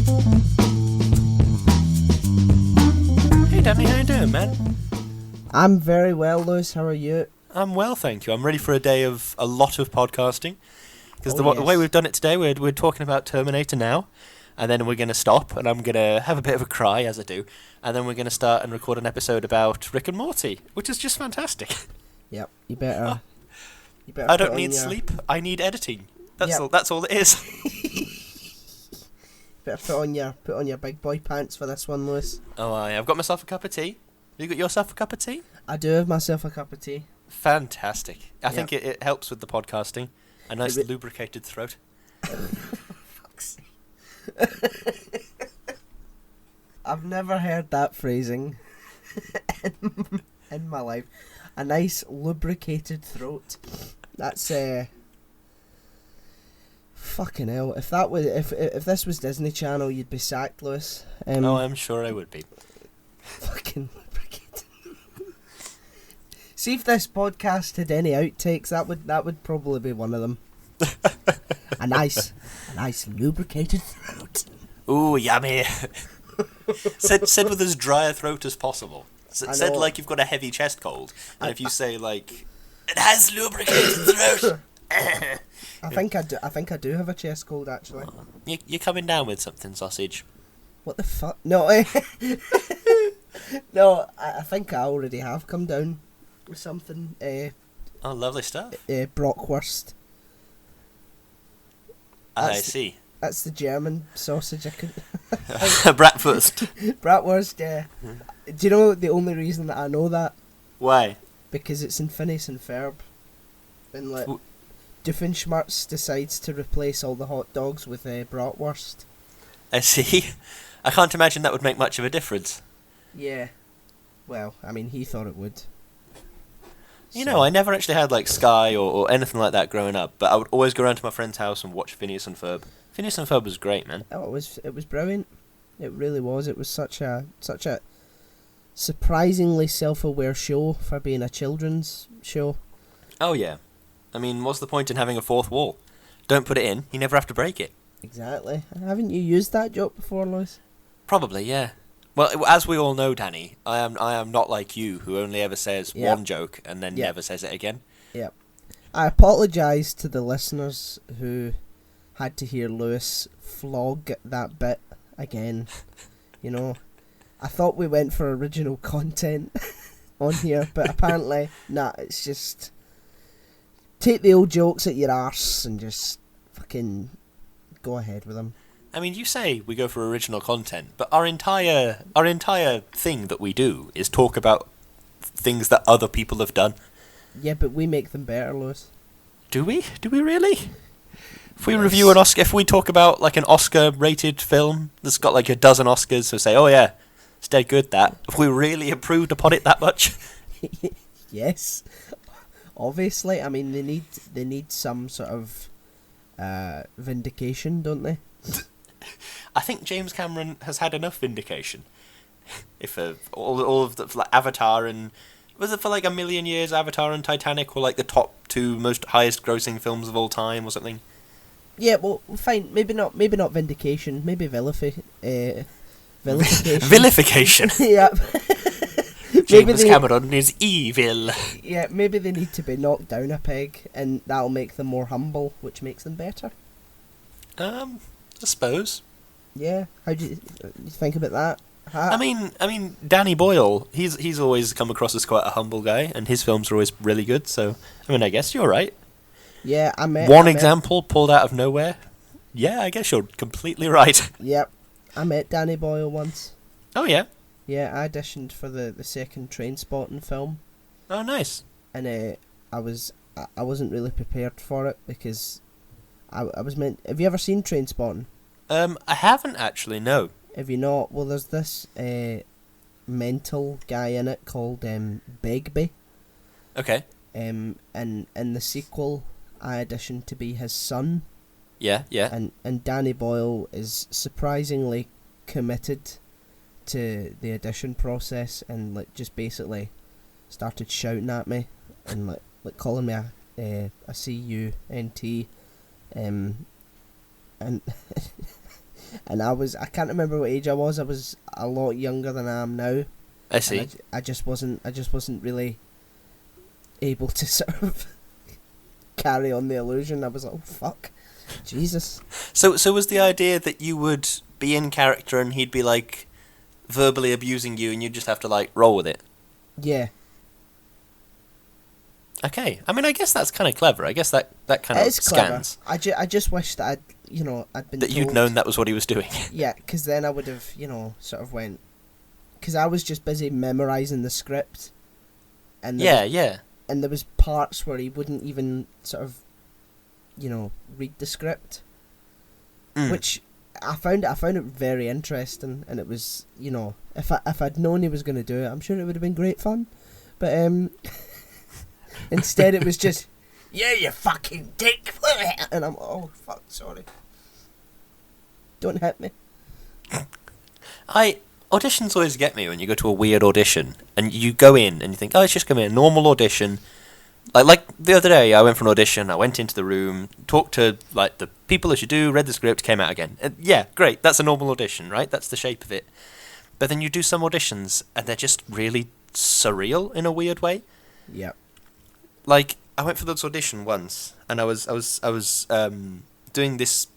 Hey Danny, how you doing, man? I'm very well, Lewis. How are you? I'm well, thank you. I'm ready for a day of a lot of podcasting. Because the way Yes. we've done it today, we're talking about Terminator now, and then we're going to stop, and I'm going to have a bit of a cry, as I do, and then we're going to start and record an episode about Rick and Morty, which is just fantastic. Yep. You better. I don't need sleep, I need editing. That's all it is. Better put on your big boy pants for this one, Lewis. Oh, I've got myself a cup of tea. You got yourself a cup of tea? I do have myself a cup of tea. Fantastic. I think it helps with the podcasting. A nice lubricated throat. Fuck's sake. I've never heard that phrasing in my life. A nice lubricated throat. That's fucking hell. If this was Disney Channel, you'd be sacked, Lewis. I'm sure I would be. Fucking lubricated. See if this podcast had any outtakes, that would probably be one of them. a nice lubricated throat. Ooh, yummy. said with as dry a throat as possible. Said like you've got a heavy chest cold, and if you say like, it has lubricated throat. I think I do have a chest cold, actually. You're coming down with something, sausage. What the fuck? No, no. I think I already have come down with something. Oh, lovely stuff. Bratwurst. I see. That's the German sausage I could. Bratwurst. Bratwurst, yeah. Do you know the only reason that I know that? Why? Because it's in Phineas and Ferb. And like, Doofenshmirtz decides to replace all the hot dogs with bratwurst. I see. I can't imagine that would make much of a difference. Yeah. Well, I mean, he thought it would. You know, I never actually had like Sky or anything like that growing up, but I would always go around to my friend's house and watch Phineas and Ferb. Phineas and Ferb was great, man. Oh, it was brilliant. It really was. It was such a surprisingly self-aware show for being a children's show. Oh yeah. I mean, what's the point in having a fourth wall? Don't put it in, you never have to break it. Exactly. Haven't you used that joke before, Lois? Probably, yeah. Well, as we all know, Danny, I am not like you, who only ever says one joke and then never says it again. Yep. I apologise to the listeners who had to hear Lewis flog that bit again. You know, I thought we went for original content on here, but apparently, it's just take the old jokes at your arse and just fucking go ahead with them. I mean, you say we go for original content, but our entire thing that we do is talk about things that other people have done. Yeah, but we make them better, Lewis. Do we? Do we really? If we review an Oscar, if we talk about like an Oscar-rated film that's got like a dozen Oscars, so say, oh yeah, it's dead good that. If we really improved upon it that much? Yes. Obviously, I mean they need some sort of vindication, don't they? I think James Cameron has had enough vindication. If all of the like Avatar and was it for like a million years, Avatar and Titanic were like the top two most highest grossing films of all time or something. Yeah, well, fine. Maybe not vindication. Maybe vilification. Vilification. Yeah. James Cameron is evil. Yeah, maybe they need to be knocked down a peg, and that'll make them more humble, which makes them better. I suppose. Yeah. How do you think about that? I mean, Danny Boyle. He's always come across as quite a humble guy, and his films are always really good. So, I mean, I guess you're right. Yeah, One example pulled out of nowhere. Yeah, I guess you're completely right. Yep, I met Danny Boyle once. Oh yeah. Yeah, I auditioned for the second Trainspotting film. Oh nice. And I wasn't really prepared for it because I was meant. Have you ever seen Trainspotting? I haven't actually. No. Have you not? Well, there's this mental guy in it called Begbie. Okay. And in the sequel, I auditioned to be his son. Yeah. And Danny Boyle is surprisingly committed to the audition process and like just basically started shouting at me and like calling me a CUNT, and and I can't remember what age I was. I was a lot younger than I am now. I see. I just wasn't really able to sort of carry on the illusion. I was like, oh fuck, Jesus. So was the idea that you would be in character and he'd be like verbally abusing you and you'd just have to like roll with it? Yeah. Okay. I mean, I guess that's kind of clever. I guess that kind of scans. I just wish that I'd been that told, you'd known that was what he was doing. Yeah, because then I would have, sort of went... Because I was just busy memorising the script. And Yeah. And there was parts where he wouldn't even sort of, read the script. Which I found it very interesting, and it was, if I'd known he was going to do it, I'm sure it would have been great fun. But instead it was just, yeah, you fucking dick, and I'm, oh fuck, sorry. Don't hit me. Auditions always get me when you go to a weird audition and you go in and you think, oh, it's just going to be a normal audition. Like the other day, I went for an audition. I went into the room, talked to like the people as you do, read the script, came out again. Yeah, great. That's a normal audition, right? That's the shape of it. But then you do some auditions and they're just really surreal in a weird way. Yeah. Like I went for this audition once, and I was doing this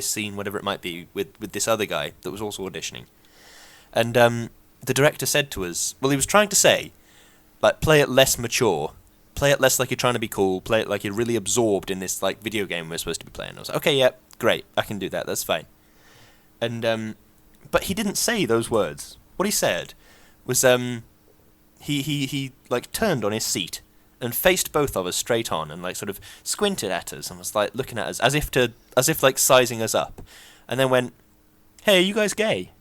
scene, whatever it might be, with this other guy that was also auditioning. And the director said to us, well, he was trying to say, like, play it less mature, play it less like you're trying to be cool, play it like you're really absorbed in this like video game we're supposed to be playing. I was like, okay, yeah, great, I can do that, that's fine. And but he didn't say those words. What he said was he like turned on his seat and faced both of us straight on and like sort of squinted at us and was like looking at us as if like sizing us up, and then went, "Hey, are you guys gay?"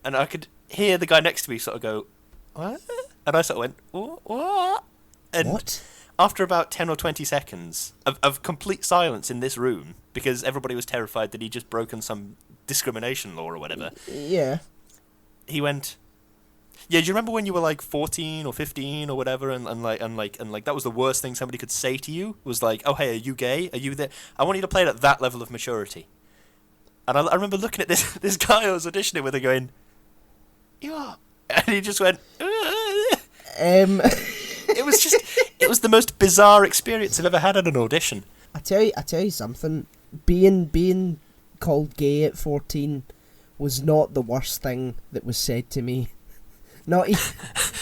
And I could hear the guy next to me sort of go, "What?" And I sort of went, "What?" And what? After about 10 or 20 seconds of complete silence in this room, because everybody was terrified that he'd just broken some discrimination law or whatever. Yeah. He went, "Yeah, do you remember when you were like 14 or 15 or whatever, and that was the worst thing somebody could say to you? Was like, oh hey, are you gay? Are you there? I want you to play it at that level of maturity." And I remember looking at this guy I was auditioning with and going, "You are," and he just went, It was the most bizarre experience I've ever had at an audition. I tell you something. Being called gay at 14 was not the worst thing that was said to me. Not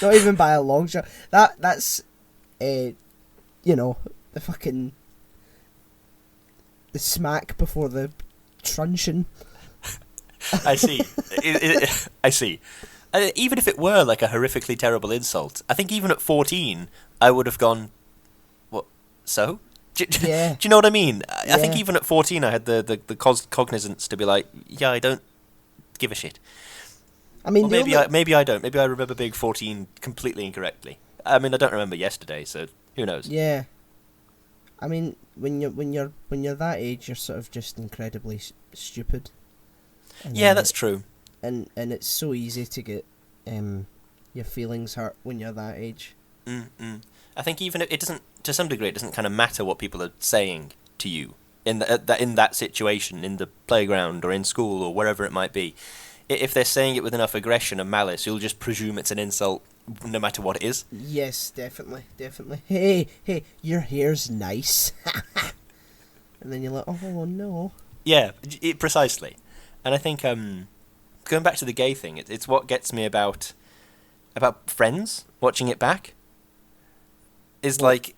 even by a long shot. That's the fucking the smack before the truncheon. I see. I see. Even if it were like a horrifically terrible insult, I think even at 14, I would have gone, "What? So?" Do you know what I mean? I think even at 14, I had the cognizance to be like, "Yeah, I don't give a shit." I mean, maybe I don't. Maybe I remember being 14 completely incorrectly. I mean, I don't remember yesterday, so who knows? Yeah. I mean, when you're that age, you're sort of just incredibly stupid. And, yeah, that's true. And it's so easy to get your feelings hurt when you're that age. I think even if it doesn't, to some degree, it doesn't kind of matter what people are saying to you in that situation, in the playground or in school or wherever it might be. If they're saying it with enough aggression and malice, you'll just presume it's an insult, no matter what it is. Yes, definitely. Hey, your hair's nice. And then you're like, oh no. Yeah, precisely. And I think going back to the gay thing, it's what gets me about Friends, watching it back, is like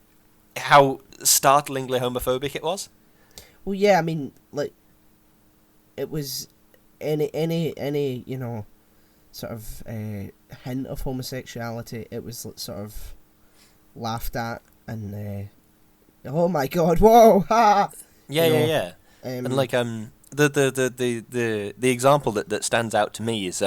how startlingly homophobic it was. Well, yeah, I mean, like, it was any sort of hint of homosexuality, it was sort of laughed at and oh my god, whoa, ha! Yeah. And like the example that stands out to me is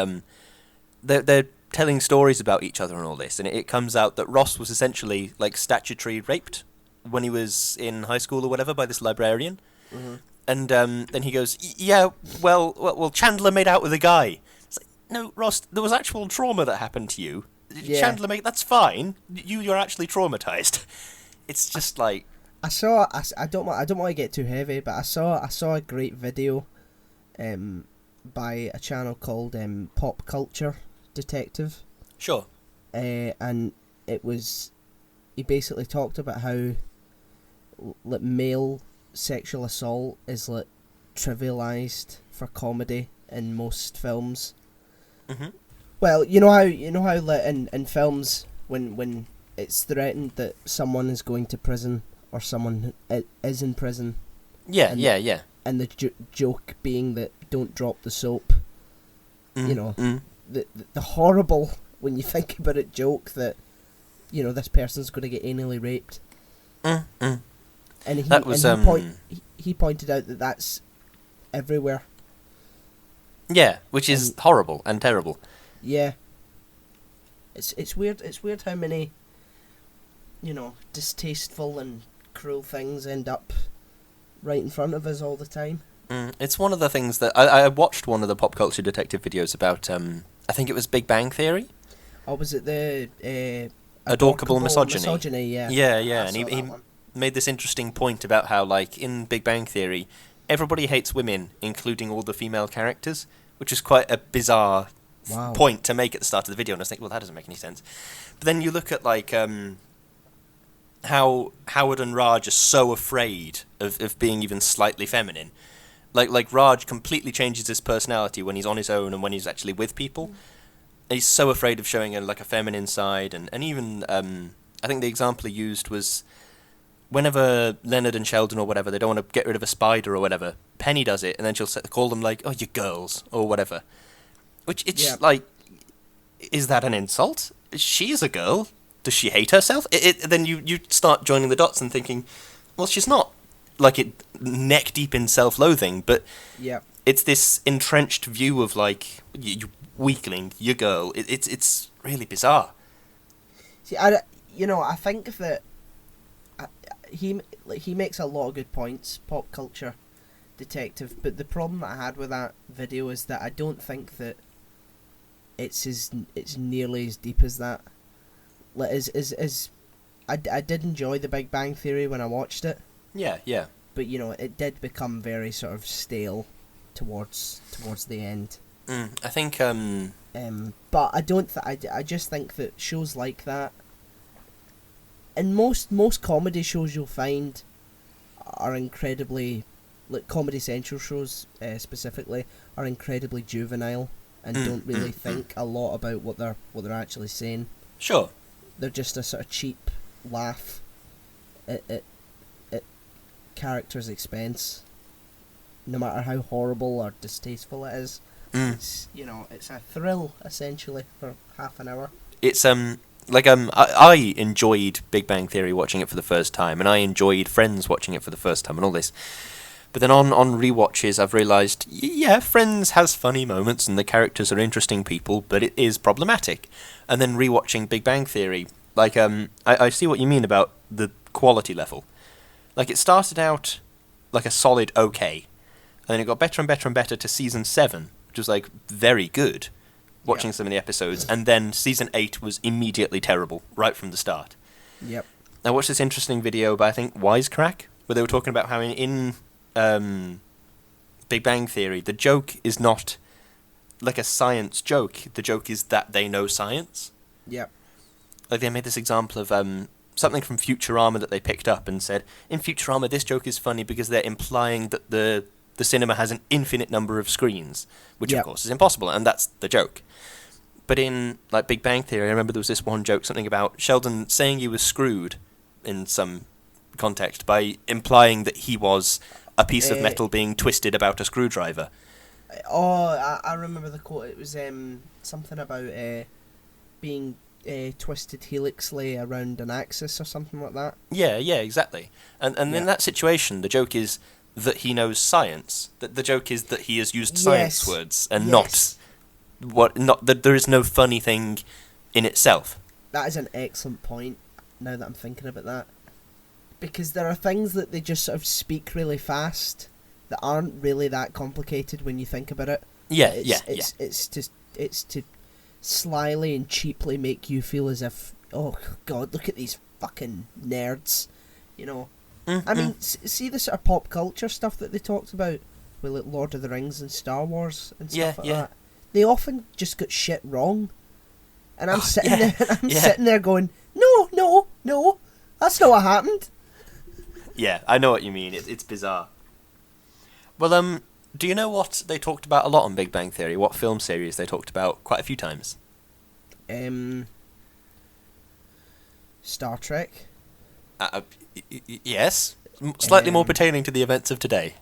they're telling stories about each other and all this, and it comes out that Ross was essentially like statutory raped when he was in high school or whatever by this librarian. Mm-hmm. And then he goes, yeah, well, Chandler made out with a guy. It's like, no, Ross, there was actual trauma that happened to you. Yeah. Chandler that's fine. You're actually traumatized. It's just like I don't want to get too heavy, but I saw a great video by a channel called Pop Culture Detective. Sure. And he basically talked about how like male sexual assault is like trivialized for comedy in most films. Mm-hmm. Well, you know how like in films when it's threatened that someone is going to prison or someone is in prison. Yeah, and, yeah. And the joke being that don't drop the soap. You know, the horrible, when you think about it, joke that, you know, this person's going to get anally raped. And he pointed out that that's everywhere. Yeah, which is horrible and terrible. Yeah. It's weird. It's weird how many, you know, distasteful and cruel things end up right in front of us all the time. It's one of the things that I watched one of the Pop Culture Detective videos about. I think it was Big Bang Theory. Oh, was it the Adorkable Misogyny? Misogyny, yeah. Yeah, and he made this interesting point about how, like, in Big Bang Theory, everybody hates women, including all the female characters, which is quite a bizarre point to make at the start of the video, and I was thinking, well, that doesn't make any sense. But then you look at, like, how Howard and Raj are so afraid of being even slightly feminine. Like Raj completely changes his personality when he's on his own and when he's actually with people. He's so afraid of showing a feminine side, and even I think the example he used was whenever Leonard and Sheldon or whatever, they don't want to get rid of a spider or whatever, Penny does it, and then she'll call them like, "Oh, you girls," or whatever. Which it's like, is that an insult? She is a girl. Does she hate herself? Then you start joining the dots and thinking, well, she's not like neck deep in self-loathing, but it's this entrenched view of like, you weakling, you girl. It's really bizarre. See, I think that he makes a lot of good points, Pop Culture Detective, but the problem that I had with that video is that I don't think that it's nearly as deep as that. Like, I did enjoy The Big Bang Theory when I watched it. Yeah. But, you know, it did become very sort of stale towards the end. I think but I don't I just think that shows like that, and most comedy shows you'll find are incredibly, like Comedy Central shows specifically, are incredibly juvenile and don't really think a lot about what they're actually saying. Sure. They're just a sort of cheap laugh at characters' expense, no matter how horrible or distasteful it is. It's, you know, it's a thrill essentially for half an hour. It's I enjoyed Big Bang Theory watching it for the first time, and I enjoyed Friends watching it for the first time, and all this. But then on rewatches, I've realised, yeah, Friends has funny moments, and the characters are interesting people, but it is problematic. And then rewatching Big Bang Theory, like, I see what you mean about the quality level. Like, it started out like a solid okay, and then it got better and better and better to season 7, which was, like, very good, watching some of the episodes, and then season 8 was immediately terrible, right from the start. Yep. I watched this interesting video by, I think, Wisecrack, where they were talking about how in Big Bang Theory, the joke is not like a science joke. The joke is that they know science. Yep. Like, they made this example of something from Futurama that they picked up and said, in Futurama, this joke is funny because they're implying that the cinema has an infinite number of screens, which of course is impossible, and that's the joke. But in like Big Bang Theory, I remember there was this one joke, something about Sheldon saying he was screwed in some context by implying that he was a piece of metal being twisted about a screwdriver. Oh, I remember the quote. It was something about being twisted helixly around an axis or something like that. Yeah, exactly. And in that situation, the joke is that he knows science. That the joke is that he has used science words and not that there is no funny thing in itself. That is an excellent point. Now that I'm thinking about that, because there are things that they just sort of speak really fast that aren't really that complicated when you think about it. It's to slyly and cheaply make you feel as if, oh God, look at these fucking nerds, you know. I mean, see the sort of pop culture stuff that they talked about. with like Lord of the Rings and Star Wars and Yeah, stuff like yeah. that. They often just got shit wrong. And I'm sitting yeah, there and I'm yeah. sitting there going, No, that's not what happened. Yeah, I know what you mean. It's bizarre. Well, do you know what they talked about a lot on Big Bang Theory? What film series they talked about quite a few times? Star Trek. Yes. Slightly more Um, pertaining to the events of today.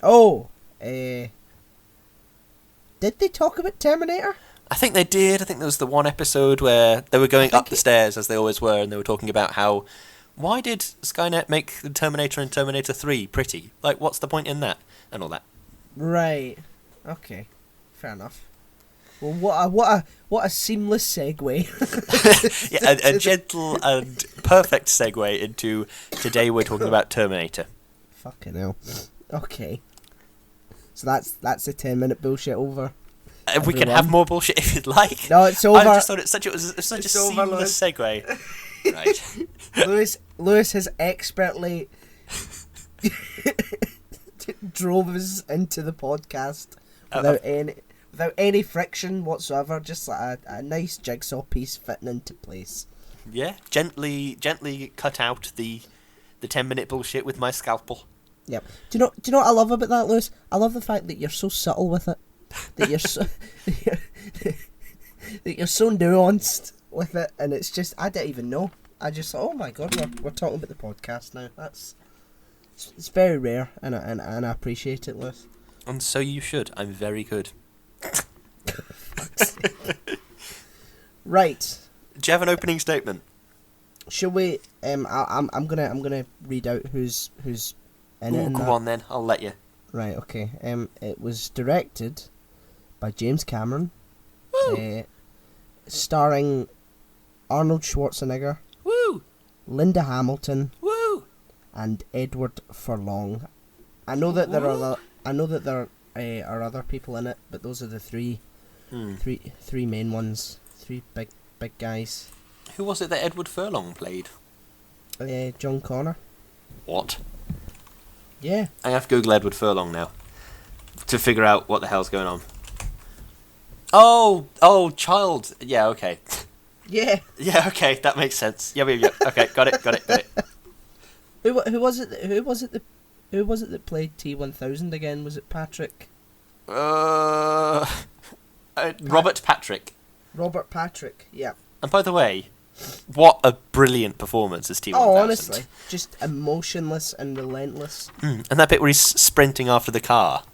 Oh, did they talk about Terminator? I think they did. I think there was the one episode where they were going up the stairs, as they always were, and they were talking about how... Why did Skynet make the Terminator in Terminator 3 pretty? Like, what's the point in that? And all that. Right. Okay. Fair enough. Well, what a seamless segue. Yeah, a gentle and perfect segue into today we're talking about Terminator. Fucking hell. Okay. So that's a 10-minute bullshit over. We can have more bullshit if you'd like. No, it's over. I just thought it was such a seamless segue. Right. Lewis has expertly drove us into the podcast without any friction whatsoever. Just like a nice jigsaw piece fitting into place. Yeah, gently cut out the 10-minute bullshit with my scalpel. Yep. Do you know what I love about that, Lewis? I love the fact that you're so subtle with it. That you're so that you're so nuanced with it, and it's just I didn't even know. I just thought, oh my god, we're talking about the podcast now. It's very rare, and I appreciate it, Lewis. And so you should. I'm very good. Right. Do you have an opening statement? Should we? I'm gonna read out who's in it. Go on then. I'll let you. Right. Okay. It was directed by James Cameron. Woo! Starring Arnold Schwarzenegger. Woo! Linda Hamilton. Woo! And Edward Furlong. I know that there are other people in it, but those are the three main ones. Three big guys. Who was it that Edward Furlong played? John Connor. What? Yeah. I have to Google Edward Furlong now to figure out what the hell's going on. Oh, child. Yeah, okay. Yeah. Yeah, okay, that makes sense. Yeah. Okay, got it. Who was it that played T-1000 again? Was it Patrick? Robert Patrick. Robert Patrick. Yeah. And by the way, what a brilliant performance as T-1000. Oh, honestly, just emotionless and relentless. And that bit where he's sprinting after the car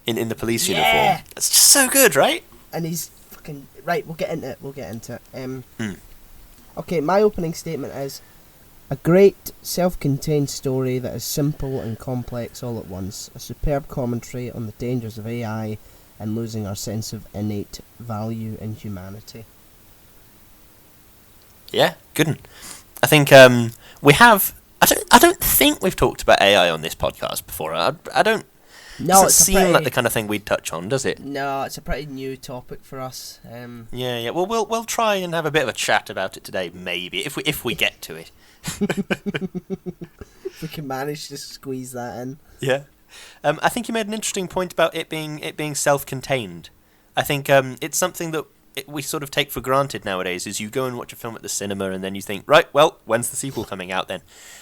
in the police uniform. It's just so good, right? And he's fucking... Right, we'll get into it. Okay, my opening statement is... A great, self-contained story that is simple and complex all at once. A superb commentary on the dangers of AI and losing our sense of innate value in humanity. Yeah, good one. I think we have... I don't think we've talked about AI on this podcast before. I don't... No, doesn't seem like the kind of thing we'd touch on, does it? No, it's a pretty new topic for us. Yeah. Well, we'll try and have a bit of a chat about it today, maybe if we get to it. If we can manage to squeeze that in. Yeah. I think you made an interesting point about it being self-contained. I think it's something that we sort of take for granted nowadays. Is you go and watch a film at the cinema and then you think, right, well, when's the sequel coming out then?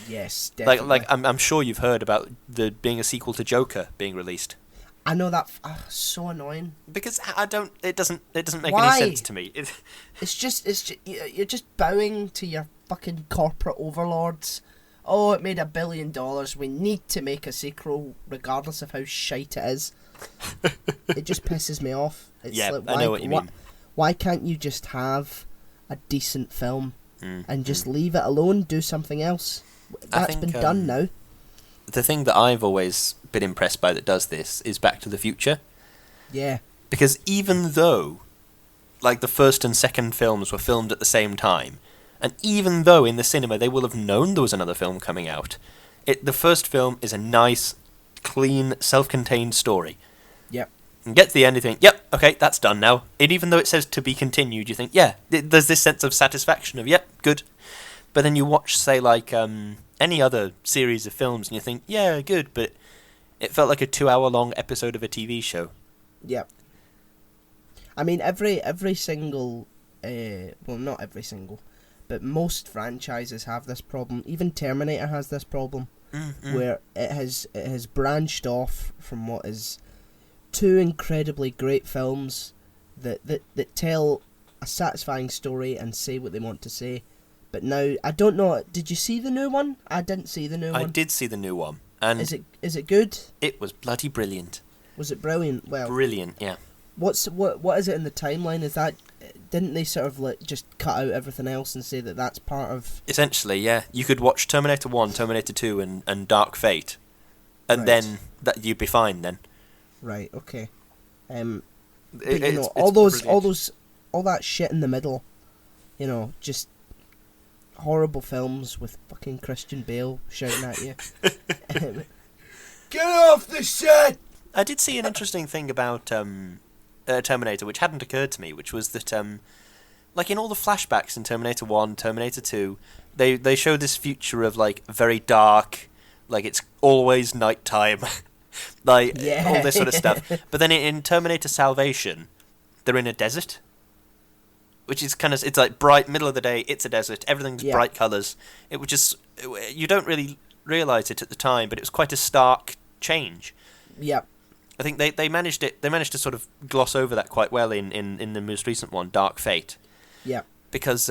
Yes, definitely. Like I'm sure you've heard about the being a sequel to Joker being released. I know that. So annoying. Because it doesn't make Why? any sense to me. It's just you're just bowing to your fucking corporate overlords. Oh, it made $1 billion. We need to make a sequel, regardless of how shite it is. It just pisses me off. It's yeah, like, I know what you mean. Why can't you just have a decent film and just leave it alone? Do something else. That's been done now. The thing that I've always been impressed by that does this is Back to the Future. Yeah. Because even though, like, the first and second films were filmed at the same time, and even though in the cinema they will have known there was another film coming out, the first film is a nice, clean, self-contained story. Yep. And get to the end, you think, yep, okay, that's done now. And even though it says to be continued, you think, yeah, there's this sense of satisfaction of, yep, good. But then you watch, say, like, any other series of films, and you think, yeah, good, but It felt like a 2-hour-long episode of a TV show. Yep. I mean, every single, well, not every single, but most franchises have this problem. Even Terminator has this problem, where it has branched off from what is two incredibly great films that tell a satisfying story and say what they want to say. But now, I don't know, did you see the new one? I didn't see the new one. I did see the new one. And is it good? It was bloody brilliant. Was it brilliant? Well, brilliant, yeah. What is it in the timeline? Is that, didn't they sort of like just cut out everything else and say that that's part of... Essentially, yeah. You could watch Terminator 1, Terminator 2 and Dark Fate, and then you'd be fine then. Right, okay. All that shit in the middle, just horrible films with fucking Christian Bale shouting at you. Get off the set! I did see an interesting thing about Terminator, which hadn't occurred to me, which was that, like in all the flashbacks in Terminator 1, Terminator 2, they show this future of, like, very dark, like it's always nighttime, like, all this sort of stuff. But then in Terminator Salvation, they're in a desert, which is kind of, it's like bright, middle of the day, it's a desert, everything's bright colours. It was just, you don't really realise it at the time, but it was quite a stark change. Yeah. I think they managed to sort of gloss over that quite well in the most recent one, Dark Fate. Yeah. Because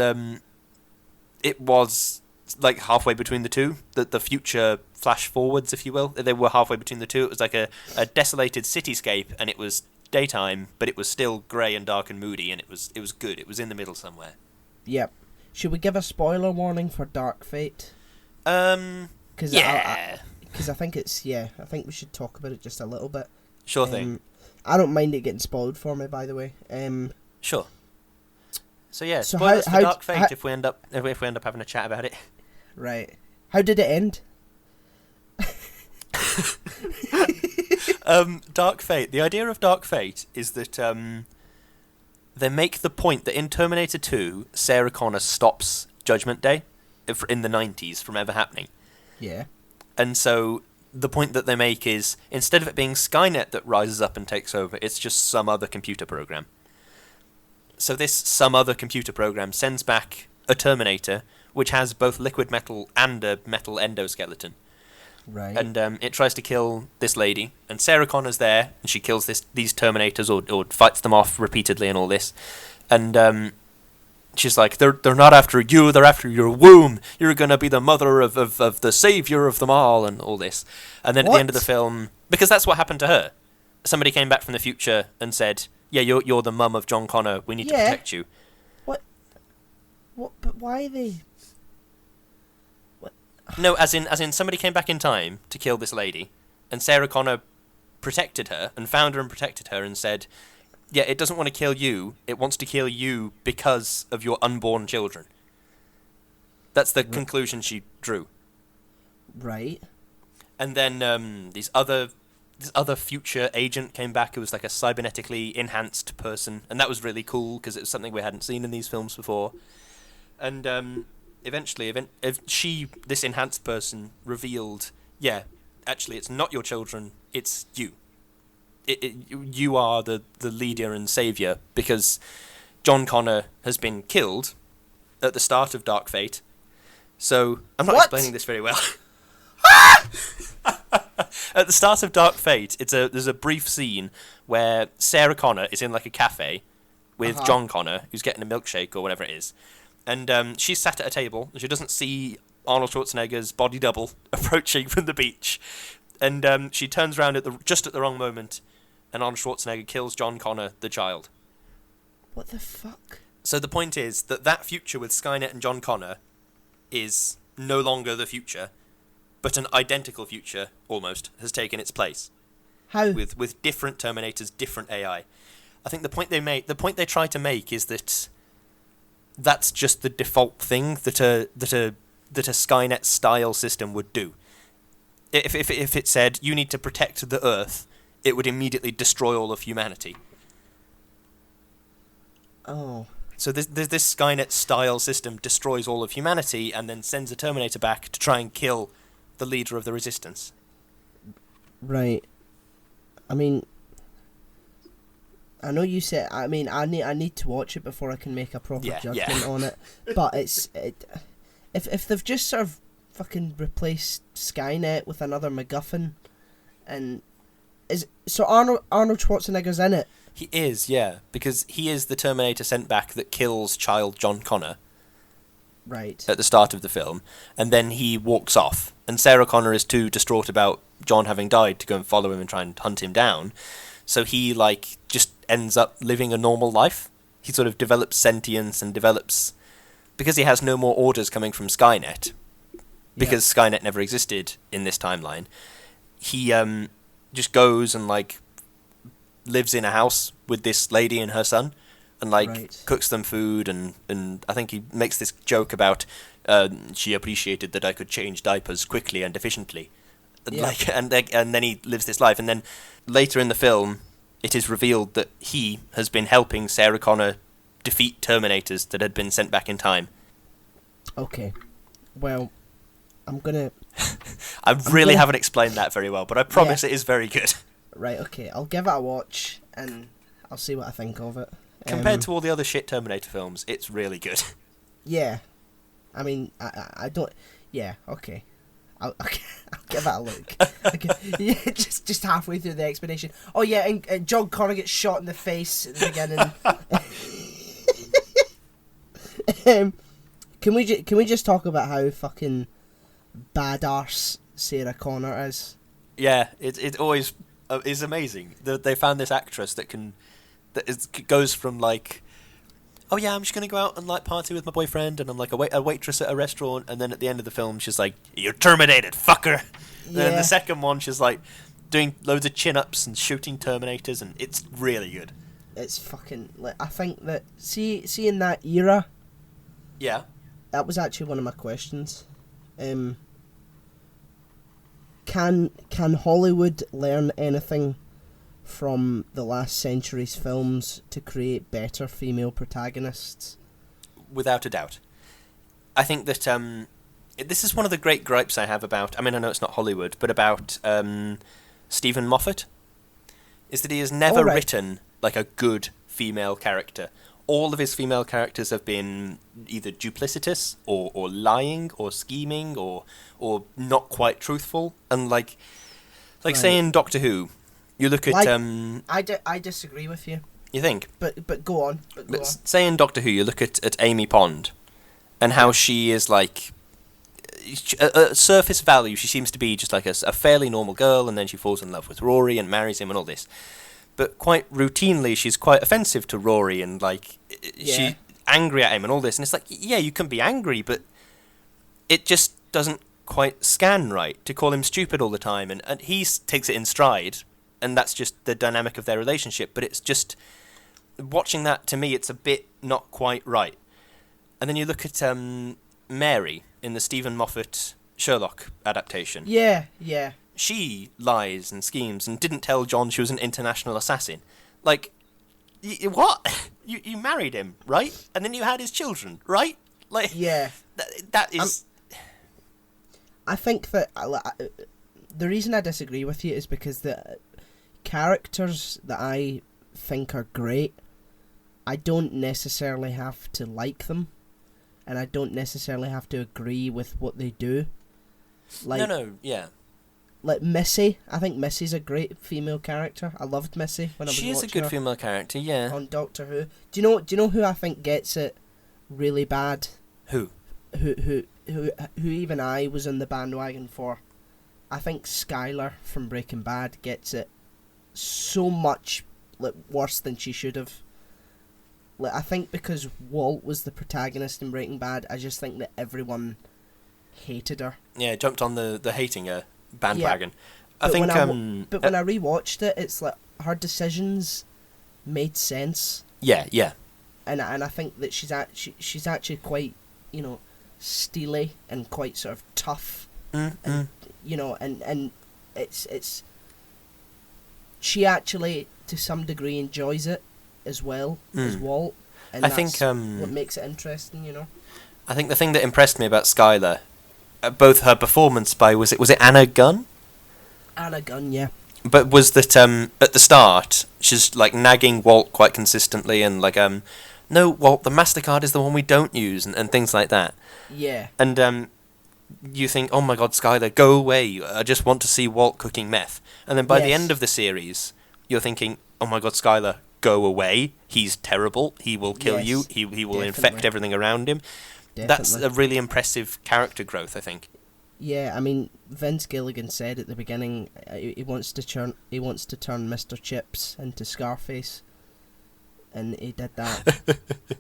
it was like halfway between the two, the future flash forwards, if you will. They were halfway between the two. It was like a desolated cityscape, and it was daytime, but it was still grey and dark and moody, and it was good. It was in the middle somewhere. Yep. Should we give a spoiler warning for Dark Fate? Because I think I think we should talk about it just a little bit. Sure thing. I don't mind it getting spoiled for me, by the way. Sure. So yeah, spoilers for Dark Fate if we end up having a chat about it. Right. How did it end? Dark Fate. The idea of Dark Fate is that they make the point that in Terminator 2, Sarah Connor stops Judgment Day in the 90s from ever happening. Yeah. And so the point that they make is, instead of it being Skynet that rises up and takes over, it's just some other computer program. So this some other computer program sends back a Terminator, which has both liquid metal and a metal endoskeleton. Right. And it tries to kill this lady, and Sarah Connor's there, and she kills these Terminators or fights them off repeatedly and all this. And she's like, they're not after you, they're after your womb. You're going to be the mother of the savior of them all, and all this. And then at the end of the film, because that's what happened to her, somebody came back from the future and said, yeah, you're the mum of John Connor, we need to protect you. What? But why are they... No, as in somebody came back in time to kill this lady, and Sarah Connor protected her, and found her and protected her, and said, yeah, it doesn't want to kill you, it wants to kill you because of your unborn children. That's the conclusion she drew. Right. And then this other future agent came back who was like a cybernetically enhanced person, and that was really cool, because it was something we hadn't seen in these films before. And eventually, this enhanced person revealed, yeah, actually it's not your children, it's you. You are the leader and saviour, because John Connor has been killed at the start of Dark Fate. So, I'm not explaining this very well. At the start of Dark Fate, there's a brief scene where Sarah Connor is in like a cafe with John Connor, who's getting a milkshake or whatever it is. And she's sat at a table, and she doesn't see Arnold Schwarzenegger's body double approaching from the beach. And she turns around just at the wrong moment, and Arnold Schwarzenegger kills John Connor, the child. What the fuck? So the point is that future with Skynet and John Connor is no longer the future, but an identical future, almost, has taken its place. How? With different Terminators, different AI. I think the point they try to make is that that's just the default thing that a Skynet style system would do. If it said you need to protect the Earth, it would immediately destroy all of humanity. Oh. So this Skynet style system destroys all of humanity and then sends a Terminator back to try and kill the leader of the Resistance. Right. I mean, I know you said. I mean, I need to watch it before I can make a proper judgment on it. But if they've just sort of fucking replaced Skynet with another MacGuffin, and Arnold Schwarzenegger's in it. He is, yeah, because he is the Terminator sent back that kills child John Connor. Right. At the start of the film, and then he walks off, and Sarah Connor is too distraught about John having died to go and follow him and try and hunt him down. So he just ends up living a normal life. He sort of develops sentience and develops, because he has no more orders coming from Skynet, because Skynet never existed in this timeline. He just goes and lives in a house with this lady and her son, and cooks them food, and I think he makes this joke about she appreciated that I could change diapers quickly and efficiently, and then he lives this life, and then later in the film it is revealed that he has been helping Sarah Connor defeat Terminators that had been sent back in time. Okay, well, I haven't explained that very well, but I promise it is very good. Right, okay, I'll give it a watch and I'll see what I think of it. Compared to all the other shit Terminator films, it's really good. Yeah. I mean, I don't... Yeah, okay. I'll give that a look. Yeah, just halfway through the explanation. Oh yeah, and John Connor gets shot in the face at the beginning. Can we just talk about how fucking badass Sarah Connor is? Yeah, it always is amazing. They found this actress that goes from oh yeah, I'm just gonna go out and party with my boyfriend, and I'm a waitress at a restaurant, and then at the end of the film she's like, "You're terminated, fucker." And then the second one she's doing loads of chin-ups and shooting Terminators, and it's really good. It's fucking I think that see in that era. Yeah. That was actually one of my questions. Can Hollywood learn anything from the last century's films to create better female protagonists? Without a doubt. I think that this is one of the great gripes I have about... I mean, I know it's not Hollywood, but about Stephen Moffat, is that he has never written a good female character. All of his female characters have been either duplicitous or lying or scheming or not quite truthful. And say in Doctor Who, you look at... I disagree with you. You think? But go on. Say in Doctor Who, you look at Amy Pond and how she is at surface value, she seems to be just a fairly normal girl, and then she falls in love with Rory and marries him and all this. But quite routinely, she's quite offensive to Rory, and she's angry at him and all this. And it's you can be angry, but it just doesn't quite scan right to call him stupid all the time. And he takes it in stride, and that's just the dynamic of their relationship. But it's just watching that, to me, it's a bit not quite right. And then you look at Mary in the Stephen Moffat Sherlock adaptation. Yeah. She lies and schemes and didn't tell John she was an international assassin. What? You married him, right? And then you had his children, right? Yeah. That is... I think that... the reason I disagree with you is because the characters that I think are great, I don't necessarily have to like them, and I don't necessarily have to agree with what they do. Yeah. Like Missy, I think Missy's a great female character. I loved Missy when I was watching her. She is a good female character, yeah. On Doctor Who. Do you know who I think gets it really bad? Who? Who even I was in the bandwagon for. I think Skylar from Breaking Bad gets it so much worse than she should have. I think because Walt was the protagonist in Breaking Bad, I just think that everyone hated her. Yeah, jumped on the hating her bandwagon. Yeah. But when I rewatched it, it's her decisions made sense. Yeah. And I think that she's actually quite, steely and quite sort of tough. And, and it's she actually to some degree enjoys it as well as Walt, and I think what makes it interesting. I think the thing that impressed me about Skylar, both her performance by was it Anna Gunn? And a gun, yeah. But was that at the start she's like nagging Walt quite consistently and like no, Walt, the MasterCard is the one we don't use and things like that. Yeah. And you think, oh my God, Skylar, go away! I just want to see Walt cooking meth. And then by the Yes. end of the series, you're thinking, oh my God, Skylar, go away! He's terrible. He will kill Yes, you. He will definitely. infect everything around him. That's Definitely. a really impressive character growth, I think. Yeah, I mean, Vince Gilligan said at the beginning he wants to turn Mr. Chips into Scarface, and he did that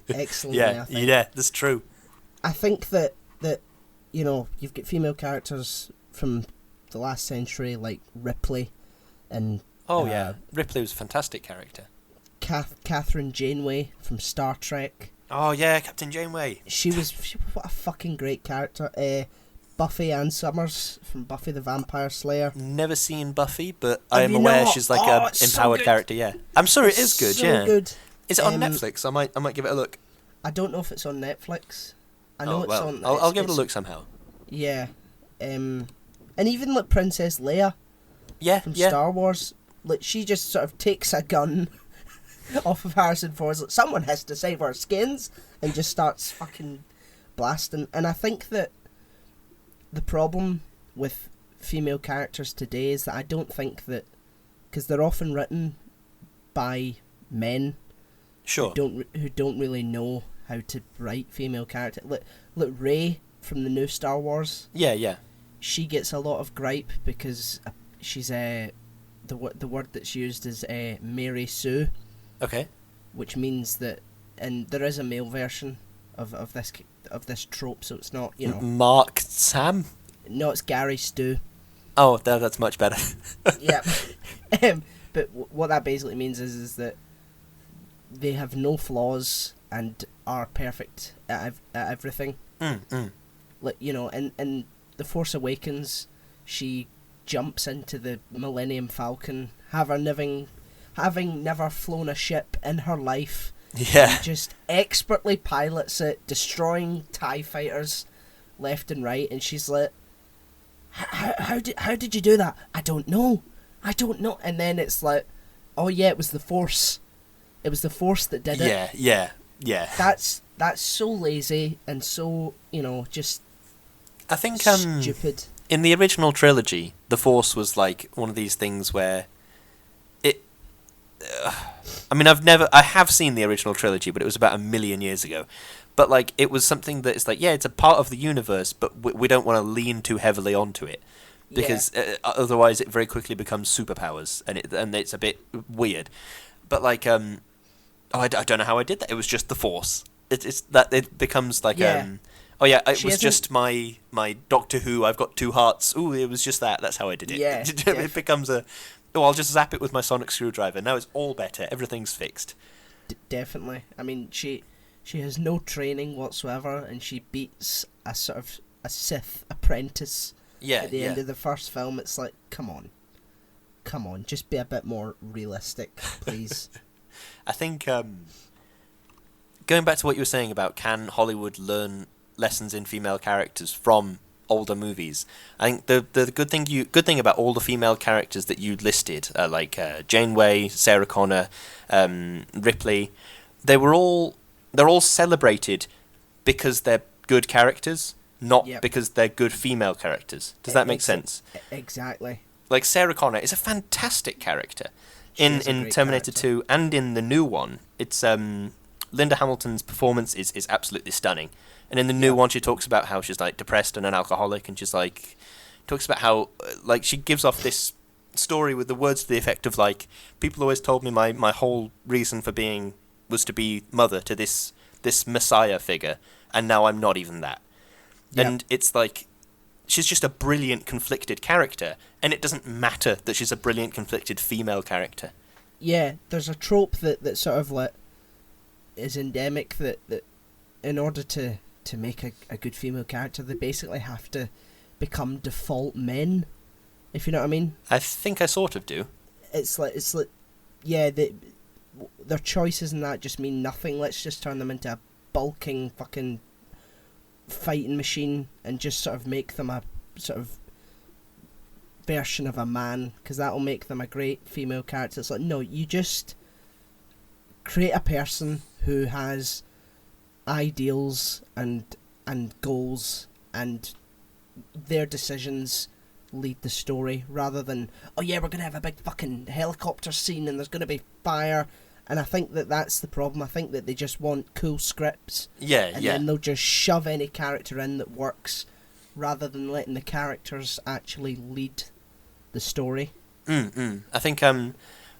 excellently. I think. Yeah, that's true. I think that you know, you've got female characters from the last century like Ripley and Oh yeah, Ripley was a fantastic character. Catherine Janeway from Star Trek. Oh yeah, Captain Janeway. She was what a fucking great character. Buffy Ann Summers from Buffy the Vampire Slayer. Never seen Buffy, but I Have am you aware not? she's like Oh, a it's so empowered good. character. Yeah, I'm sure it is good. So Yeah, good. is it on Netflix? I might give it a look. I don't know if it's on Netflix. I know it's on. I'll give it a look somehow. Yeah, and even like Princess Leia from Star Wars, like she just sort of takes a gun off of Harrison Ford's. Like, someone has to save our skins, and just starts fucking blasting. And I think that the problem with female characters today is that I don't think that, because they're often written by men Sure. who don't really know how to write female characters. Look, Rey from the new Star Wars. Yeah. She gets a lot of gripe because she's the word that's used is Mary Sue. Okay. Which means that, and there is a male version of this trope, so it's not, you know. Mark Sam. No, it's Gary Stu. Oh, that's much better. Yeah. But what that basically means is that they have no flaws and are perfect at everything. Like, you know, in The Force Awakens, she jumps into the Millennium Falcon, having never flown a ship in her life. Yeah. Just expertly pilots it, destroying TIE fighters left and right, and she's like, how did you do that? I don't know. And then it's like, oh yeah, it was the Force. It was the Force that did it. Yeah. That's so lazy and so, you know, just I think stupid. in the original trilogy, the Force was like one of these things where it. I mean, I have seen the original trilogy, but it was about 1 million years ago. But like, it was something that is like, yeah, it's a part of the universe, but we don't want to lean too heavily onto it because otherwise it very quickly becomes superpowers, and it's a bit weird. But like, I don't know how I did that. It was just the Force. It's that it becomes like it was just my Doctor Who. I've got 2 hearts. Ooh, it was just that. That's how I did it. Yeah, it becomes I'll just zap it with my sonic screwdriver. Now it's all better. Everything's fixed. Definitely. I mean, she has no training whatsoever, and she beats a sort of a Sith apprentice. Yeah. At the end of the first film, it's like, come on, just be a bit more realistic, please. I think going back to what you were saying about can Hollywood learn lessons in female characters from older movies, I think the good thing about all the female characters that you listed, like Janeway, Sarah Connor, Ripley, they're all celebrated because they're good characters, not because they're good female characters. Does that make sense? Exactly. Like Sarah Connor is a fantastic character in Terminator 2 and in the new one. It's Linda Hamilton's performance is absolutely stunning. And in the new one, she talks about how she's like depressed and an alcoholic, and she's like talks about how like she gives off this story with the words to the effect of like, people always told me my whole reason for being was to be mother to this messiah figure, and now I'm not even that. Yep. And it's like, she's just a brilliant conflicted character, and it doesn't matter that she's a brilliant conflicted female character. Yeah, there's a trope that sort of like is endemic that in order to make a good female character, they basically have to become default men, if you know what I mean. I think I sort of do. It's like yeah, their choices and that just mean nothing. Let's just turn them into a bulking fucking fighting machine and just sort of make them a sort of version of a man, because that'll make them a great female character. It's like, no, you just create a person who has ideals and goals, and their decisions lead the story, rather than, oh yeah, we're going to have a big fucking helicopter scene and there's going to be fire. And I think that that's the problem. I think that they just want cool scripts. Yeah, and then they'll just shove any character in that works, rather than letting the characters actually lead the story. I think, I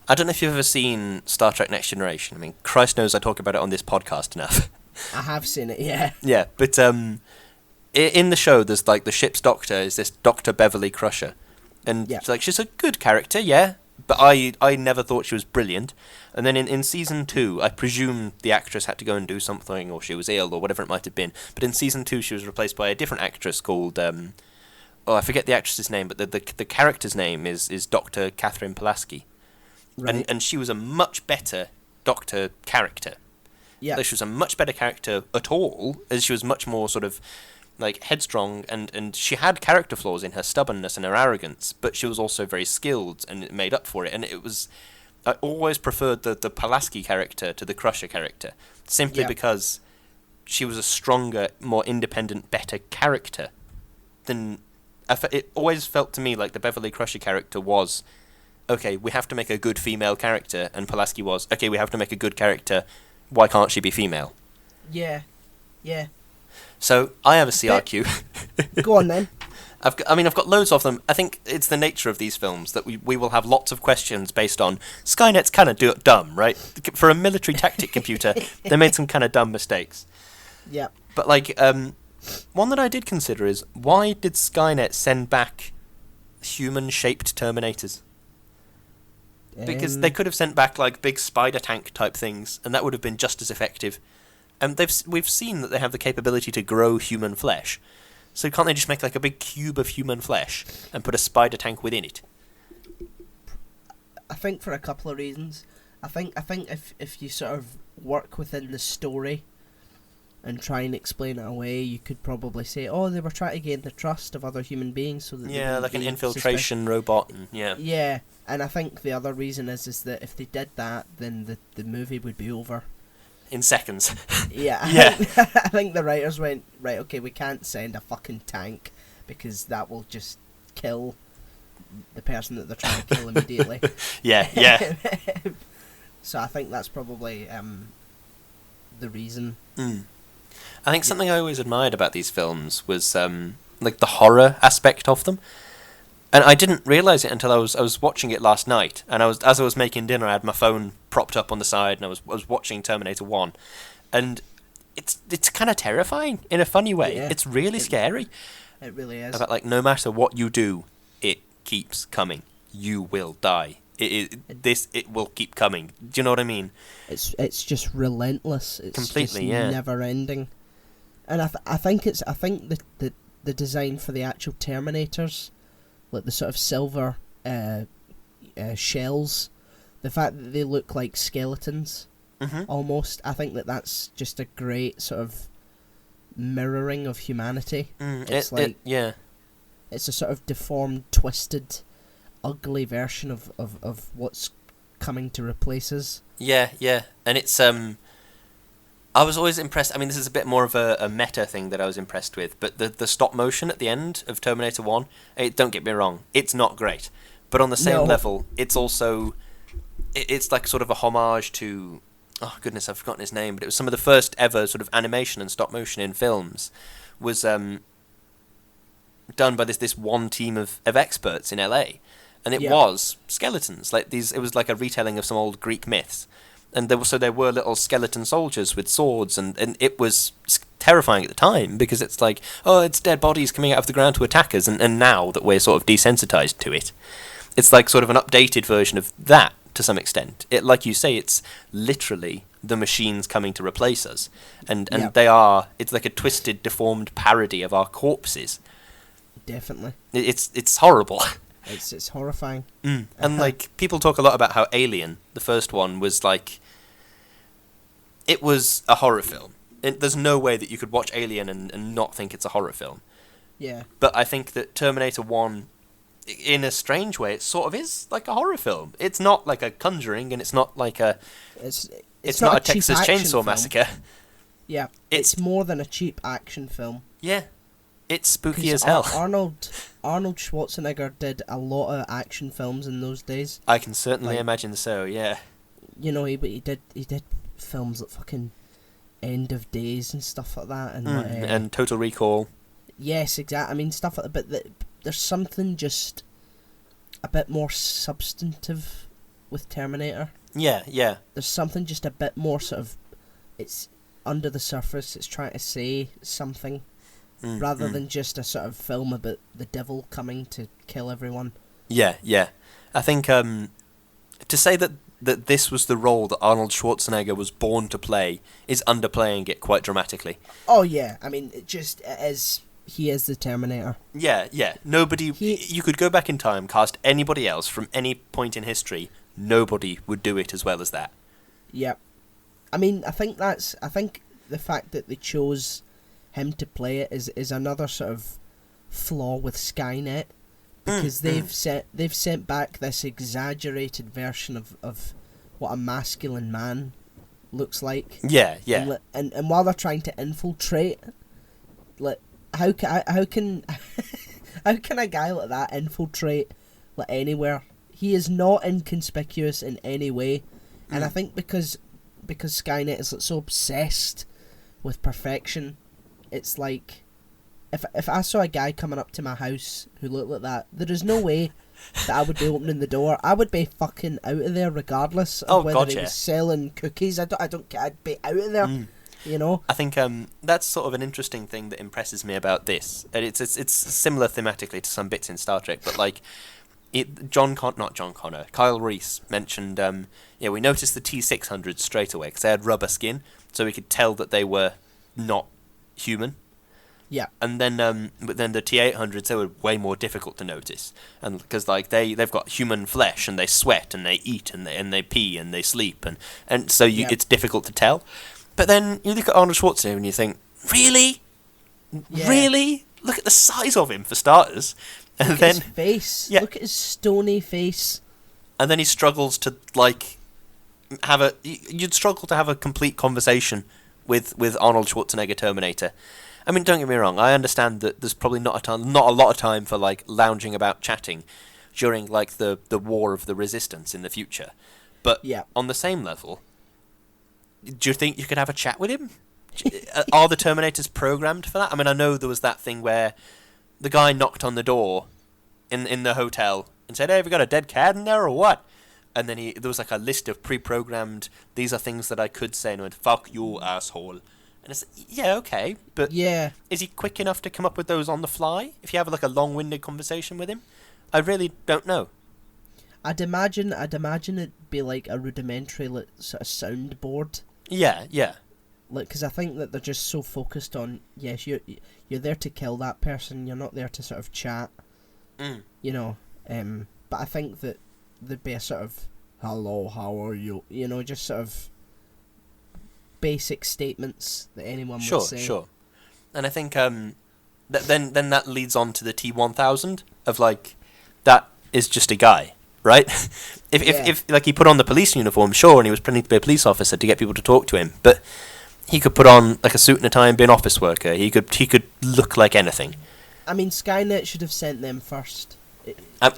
don't know if you've ever seen Star Trek Next Generation. I mean, Christ knows I talk about it on this podcast enough. I have seen it, yeah. Yeah, but in the show, there's like the ship's doctor is this Dr. Beverly Crusher. And like, she's a good character, yeah, but I never thought she was brilliant. And then in season 2, I presume the actress had to go and do something, or she was ill, or whatever it might have been. But in season 2, she was replaced by a different actress called, I forget the actress's name, but the character's name is Dr. Catherine Pulaski. Right. And she was a much better Doctor character. Yeah. Like, she was a much better character at all, as she was much more sort of like headstrong, and she had character flaws in her stubbornness and her arrogance, but she was also very skilled, and it made up for it. And it was, I always preferred the Pulaski character to the Crusher character, simply because she was a stronger, more independent, better character than... It always felt to me like the Beverly Crusher character was, okay, we have to make a good female character, and Pulaski was, okay, we have to make a good character, why can't she be female? Yeah. So, I have a CRQ. Go on then. I've got loads of them. I think it's the nature of these films that we will have lots of questions based on Skynet's kind of dumb, right? For a military tactic computer, they made some kind of dumb mistakes. Yeah. But like, one that I did consider is, why did Skynet send back human-shaped Terminators? Because they could have sent back like big spider tank type things, and that would have been just as effective. And we've seen that they have the capability to grow human flesh. So can't they just make like a big cube of human flesh and put a spider tank within it? I think for a couple of reasons. I think if you sort of work within the story and try and explain it away, you could probably say, oh, they were trying to gain the trust of other human beings, so that like an infiltration robot. And, yeah, and I think the other reason is that if they did that, then the movie would be over in seconds. I think the writers went, right, okay, we can't send a fucking tank because that will just kill the person that they're trying to kill immediately. Yeah. So I think that's probably the reason. I think something I always admired about these films was like the horror aspect of them. And I didn't realise it until I was watching it last night, and as I was making dinner, I had my phone propped up on the side, and I was watching Terminator 1, and it's kind of terrifying in a funny way. Yeah, it's really scary. It really is. About like, no matter what you do, it keeps coming. You will die. It will keep coming. Do you know what I mean? It's just relentless. It's completely just never ending. And I think the design for the actual Terminators, like the sort of silver shells, the fact that they look like skeletons, almost, I think that's just a great sort of mirroring of humanity. It's it's a sort of deformed, twisted, ugly version of what's coming to replace us. Yeah, and it's I was always impressed. I mean, this is a bit more of a meta thing that I was impressed with, but the stop motion at the end of Terminator 1, don't get me wrong, it's not great. But on the same level, it's also... It's like sort of a homage to... Oh, goodness, I've forgotten his name, but it was some of the first ever sort of animation and stop motion in films was done by this one team of experts in LA. And it was skeletons. Like these, it was like a retelling of some old Greek myths. And there were little skeleton soldiers with swords, and it was terrifying at the time, because it's like, oh, it's dead bodies coming out of the ground to attack us, and now that we're sort of desensitized to it, it's like sort of an updated version of that to some extent. It, like you say, it's literally the machines coming to replace us, and it's like a twisted, deformed parody of our corpses. Definitely. It's horrible. It's horrifying. And like, people talk a lot about how Alien, the first one, was like, it was a horror film. There's no way that you could watch Alien and not think it's a horror film. Yeah. But I think that Terminator 1 in a strange way, it sort of is like a horror film. It's not like a Conjuring, and it's not like a... It's It's not not a a cheap Texas action Chainsaw film. Massacre. Yeah, it's more than a cheap action film. Yeah. It's spooky 'Cause as hell. Arnold Schwarzenegger did a lot of action films in those days. I can certainly like- imagine so, yeah. You know, he did films like fucking End of Days and stuff like that, And Total Recall. yes, exactly. I mean, stuff like that. But there's something just a bit more substantive with Terminator. Yeah, yeah. There's something just a bit more sort of, it's under the surface. It's trying to say something rather than just a sort of film about the devil coming to kill everyone. Yeah, yeah. I think to say that this was the role that Arnold Schwarzenegger was born to play is underplaying it quite dramatically. Oh yeah, I mean, it is. He is the Terminator. Yeah, yeah. You could go back in time, cast anybody else from any point in history. Nobody would do it as well as that. Yeah, I mean, I think the fact that they chose him to play it is another sort of flaw with Skynet, because they've sent back this exaggerated version of what a masculine man looks like. Yeah, yeah. And while they're trying to infiltrate, like how can how can a guy like that infiltrate like anywhere? He is not inconspicuous in any way, and I think because Skynet is like so obsessed with perfection, it's like if I saw a guy coming up to my house who looked like that, there is no way that I would be opening the door. I would be fucking out of there regardless of whether he was selling cookies. I don't care. I'd be out of there. You know. I think that's sort of an interesting thing that impresses me about this. And it's similar thematically to some bits in Star Trek, but like. Kyle Reese mentioned, we noticed the T-600s straight away because they had rubber skin, so we could tell that they were not human. Yeah. And then, but then the T-800s, they were way more difficult to notice, and because like they've got human flesh and they sweat and they eat and they pee and they sleep and so it's difficult to tell. But then you look at Arnold Schwarzenegger and you think, really, really, look at the size of him for starters. And look at his face. Yeah. Look at his stony face. And then he struggles to you'd struggle to have a complete conversation with Arnold Schwarzenegger Terminator. I mean, don't get me wrong. I understand that there's probably not a lot of time for like lounging about chatting during like the War of the Resistance in the future. But on the same level, do you think you could have a chat with him? Are the Terminators programmed for that? I mean, I know there was that thing where the guy knocked on the door in the hotel and said, "Hey, have you got a dead cat in there or what?" And then there was like a list of pre-programmed, these are things that I could say, and I went, "Fuck you, asshole." And it's yeah, okay, but is he quick enough to come up with those on the fly? If you have like a long-winded conversation with him, I really don't know. I'd imagine it'd be like a rudimentary sort of soundboard. Yeah, yeah. Like, because I think that they're just so focused on, yes, you're there to kill that person, you're not there to sort of chat, you know, but I think that there'd be a sort of, hello, how are you, you know, just sort of basic statements that anyone would say. Sure. And I think then that leads on to the T-1000 of like, that is just a guy, right? if like he put on the police uniform, sure, and he was pretending to be a police officer to get people to talk to him, but he could put on like a suit and a tie and be an office worker. He could look like anything. I mean, Skynet should have sent them first.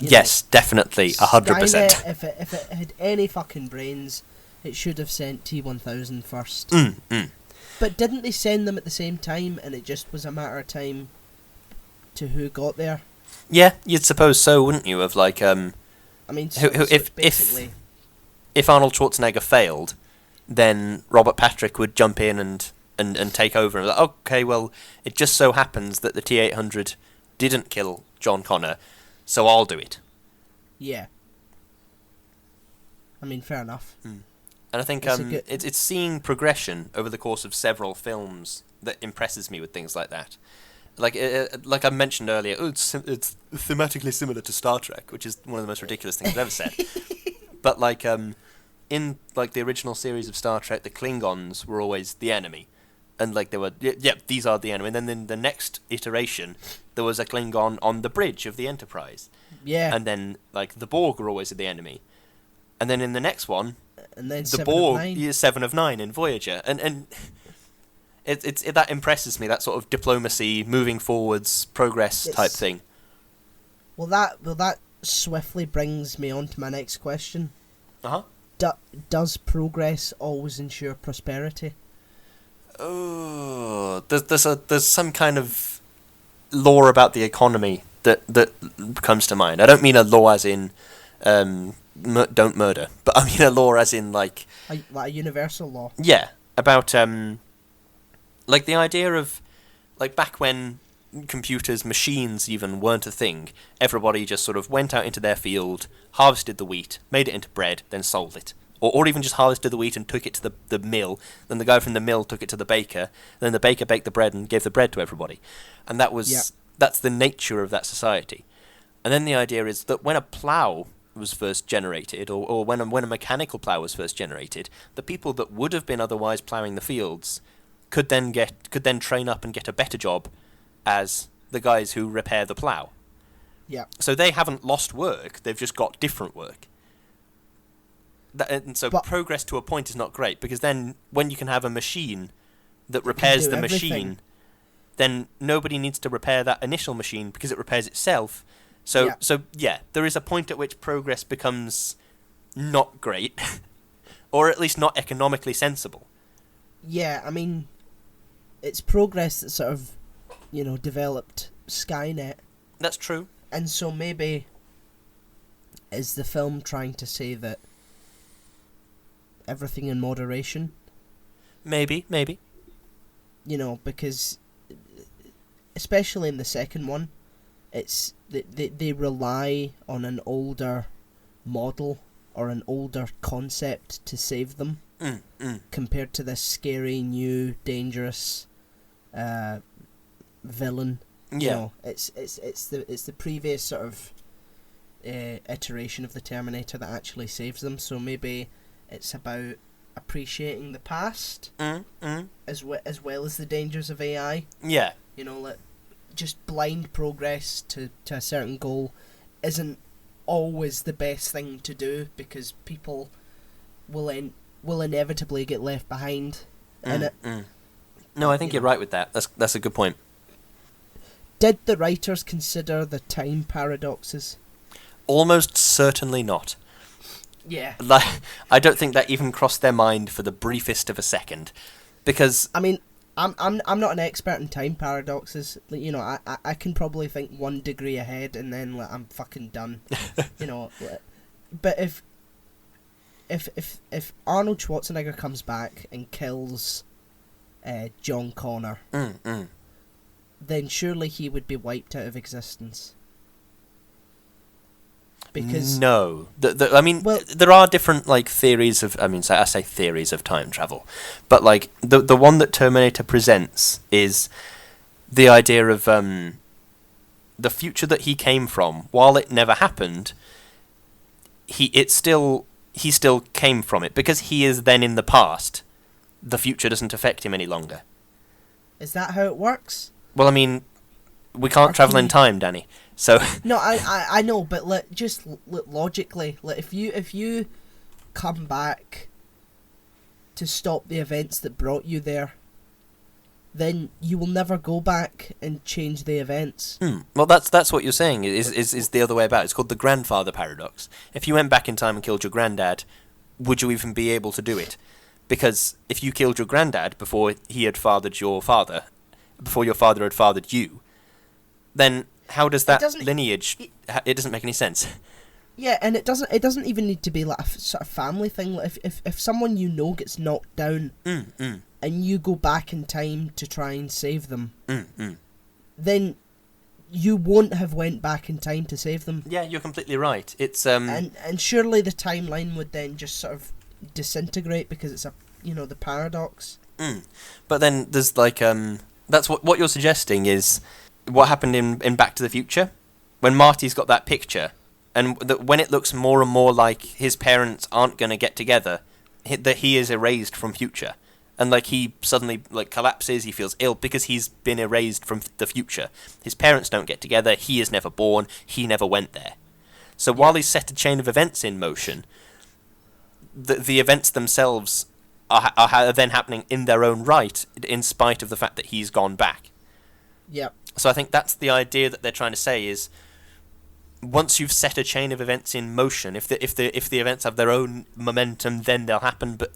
Yes, definitely, 100%. Skynet, if it had any fucking brains, it should have sent T-1000 first. But didn't they send them at the same time, and it just was a matter of time to who got there? Yeah, you'd suppose so, wouldn't you? Of like, I mean, if Arnold Schwarzenegger failed, then Robert Patrick would jump in and take over. And like, okay, well, it just so happens that the T-800 didn't kill John Connor, so I'll do it. Yeah. I mean, fair enough. And I think it's seeing progression over the course of several films that impresses me with things like that. Like I mentioned earlier, it's thematically similar to Star Trek, which is one of the most ridiculous things I've ever said. But like in like the original series of Star Trek, the Klingons were always the enemy, And like they were, yep, these are the enemy. And then in the next iteration, there was a Klingon on the bridge of the Enterprise. Yeah. And then like the Borg were always the enemy. And then in the next one, And then the Borg is 7 of 9 in Voyager. And it's that impresses me, that sort of diplomacy, moving forwards, progress type thing. Well, that swiftly brings me on to my next question. Uh-huh. Does progress always ensure prosperity? Oh, there's some kind of law about the economy that comes to mind. I don't mean a law as in don't murder, but I mean a law as in like a universal law. Yeah, about like the idea of like back when computers, machines even weren't a thing. Everybody just sort of went out into their field, harvested the wheat, made it into bread, then sold it. Or even just harvested the wheat and took it to the mill. Then the guy from the mill took it to the baker. Then the baker baked the bread and gave the bread to everybody. And that's the nature of that society. And then the idea is that when a plough was first generated, or when a mechanical plough was first generated, the people that would have been otherwise ploughing the fields could then train up and get a better job as the guys who repair the plough. Yeah. So they haven't lost work; they've just got different work. And so progress to a point is not great, because then when you can have a machine that repairs the machine, then nobody needs to repair that initial machine because it repairs itself. So there is a point at which progress becomes not great, or at least not economically sensible. Yeah, I mean, it's progress that sort of, developed Skynet. That's true. And so maybe is the film trying to say that everything in moderation? Maybe. Because especially in the second one, it's they rely on an older model or an older concept to save them, compared to this scary, new, dangerous villain. Yeah, it's the previous sort of iteration of the Terminator that actually saves them. So maybe it's about appreciating the past as well as the dangers of AI. Yeah. Like just blind progress to a certain goal isn't always the best thing to do, because people will inevitably get left behind in it. No, I think you're right with that. That's a good point. Did the writers consider the time paradoxes? Almost certainly not. Yeah. I don't think that even crossed their mind for the briefest of a second, because I mean, I'm not an expert in time paradoxes. I can probably think 1 degree ahead and then I'm fucking done. But if Arnold Schwarzenegger comes back and kills John Connor, then surely he would be wiped out of existence. Because no, there are different theories of. I say theories of time travel, but the one that Terminator presents is the idea of the future that he came from. While it never happened, he still came from it, because he is then in the past. The future doesn't affect him any longer. Is that how it works? Well, we can't travel in time, Danny. So no, I know, but logically, if you come back to stop the events that brought you there, then you will never go back and change the events. Well, that's what you're saying is the other way about. It's called the grandfather paradox. If you went back in time and killed your granddad, would you even be able to do it? Because if you killed your granddad before he had fathered your father, before your father had fathered you, then how does that lineage? It doesn't make any sense. Yeah, and it doesn't even need to be like a sort of family thing. Like if someone gets knocked down, and you go back in time to try and save them, then you won't have went back in time to save them. Yeah, you're completely right. It's and surely the timeline would then just sort of disintegrate, because it's the paradox. But then there's that's what you're suggesting is what happened in Back to the Future, when Marty's got that picture, and when it looks more and more like his parents aren't going to get together, that he is erased from future, and like he suddenly like collapses, he feels ill because he's been erased from the future. His parents don't get together, he is never born, he never went there. So while he's set a chain of events in motion, the events themselves are then happening in their own right, in spite of the fact that he's gone back. Yep. So I think that's the idea that they're trying to say is, once you've set a chain of events in motion, if the events have their own momentum, then they'll happen. But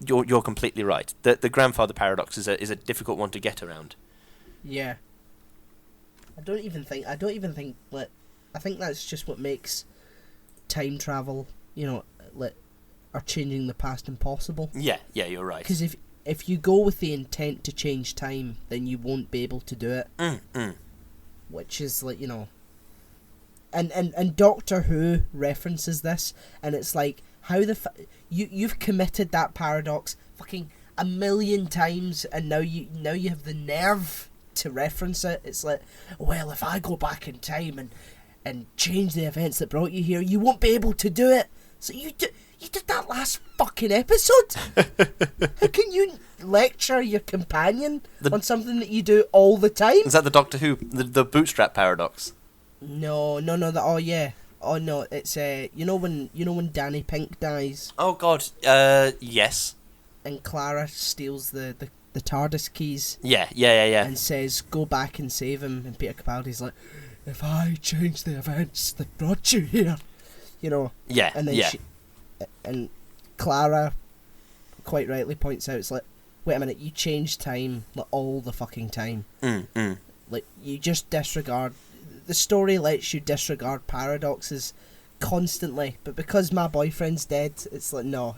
you're completely right. The grandfather paradox is a difficult one to get around. Yeah. I don't even think like, I think that's just what makes time travel, like, or changing the past impossible. Yeah, you're right. Because if you go with the intent to change time, then you won't be able to do it. Which is like, and Doctor Who references this, and it's like, how you've committed that paradox fucking 1,000,000 times, and now you have the nerve to reference it. It's like, well, if I go back in time and change the events that brought you here, you won't be able to do it. So you did that last fucking episode. How can you lecture your companion on something that you do all the time? Is that the Doctor Who, the bootstrap paradox? No. Oh yeah. Oh no. It's when Danny Pink dies. Oh God. Yes. And Clara steals the TARDIS keys. Yeah. And says, "Go back and save him." And Peter Capaldi's like, "If I change the events that brought you here," Yeah. And then and Clara quite rightly points out, it's like, wait a minute, you change time like all the fucking time. Like, you just disregard. The story lets you disregard paradoxes constantly, but because my boyfriend's dead, it's like, no,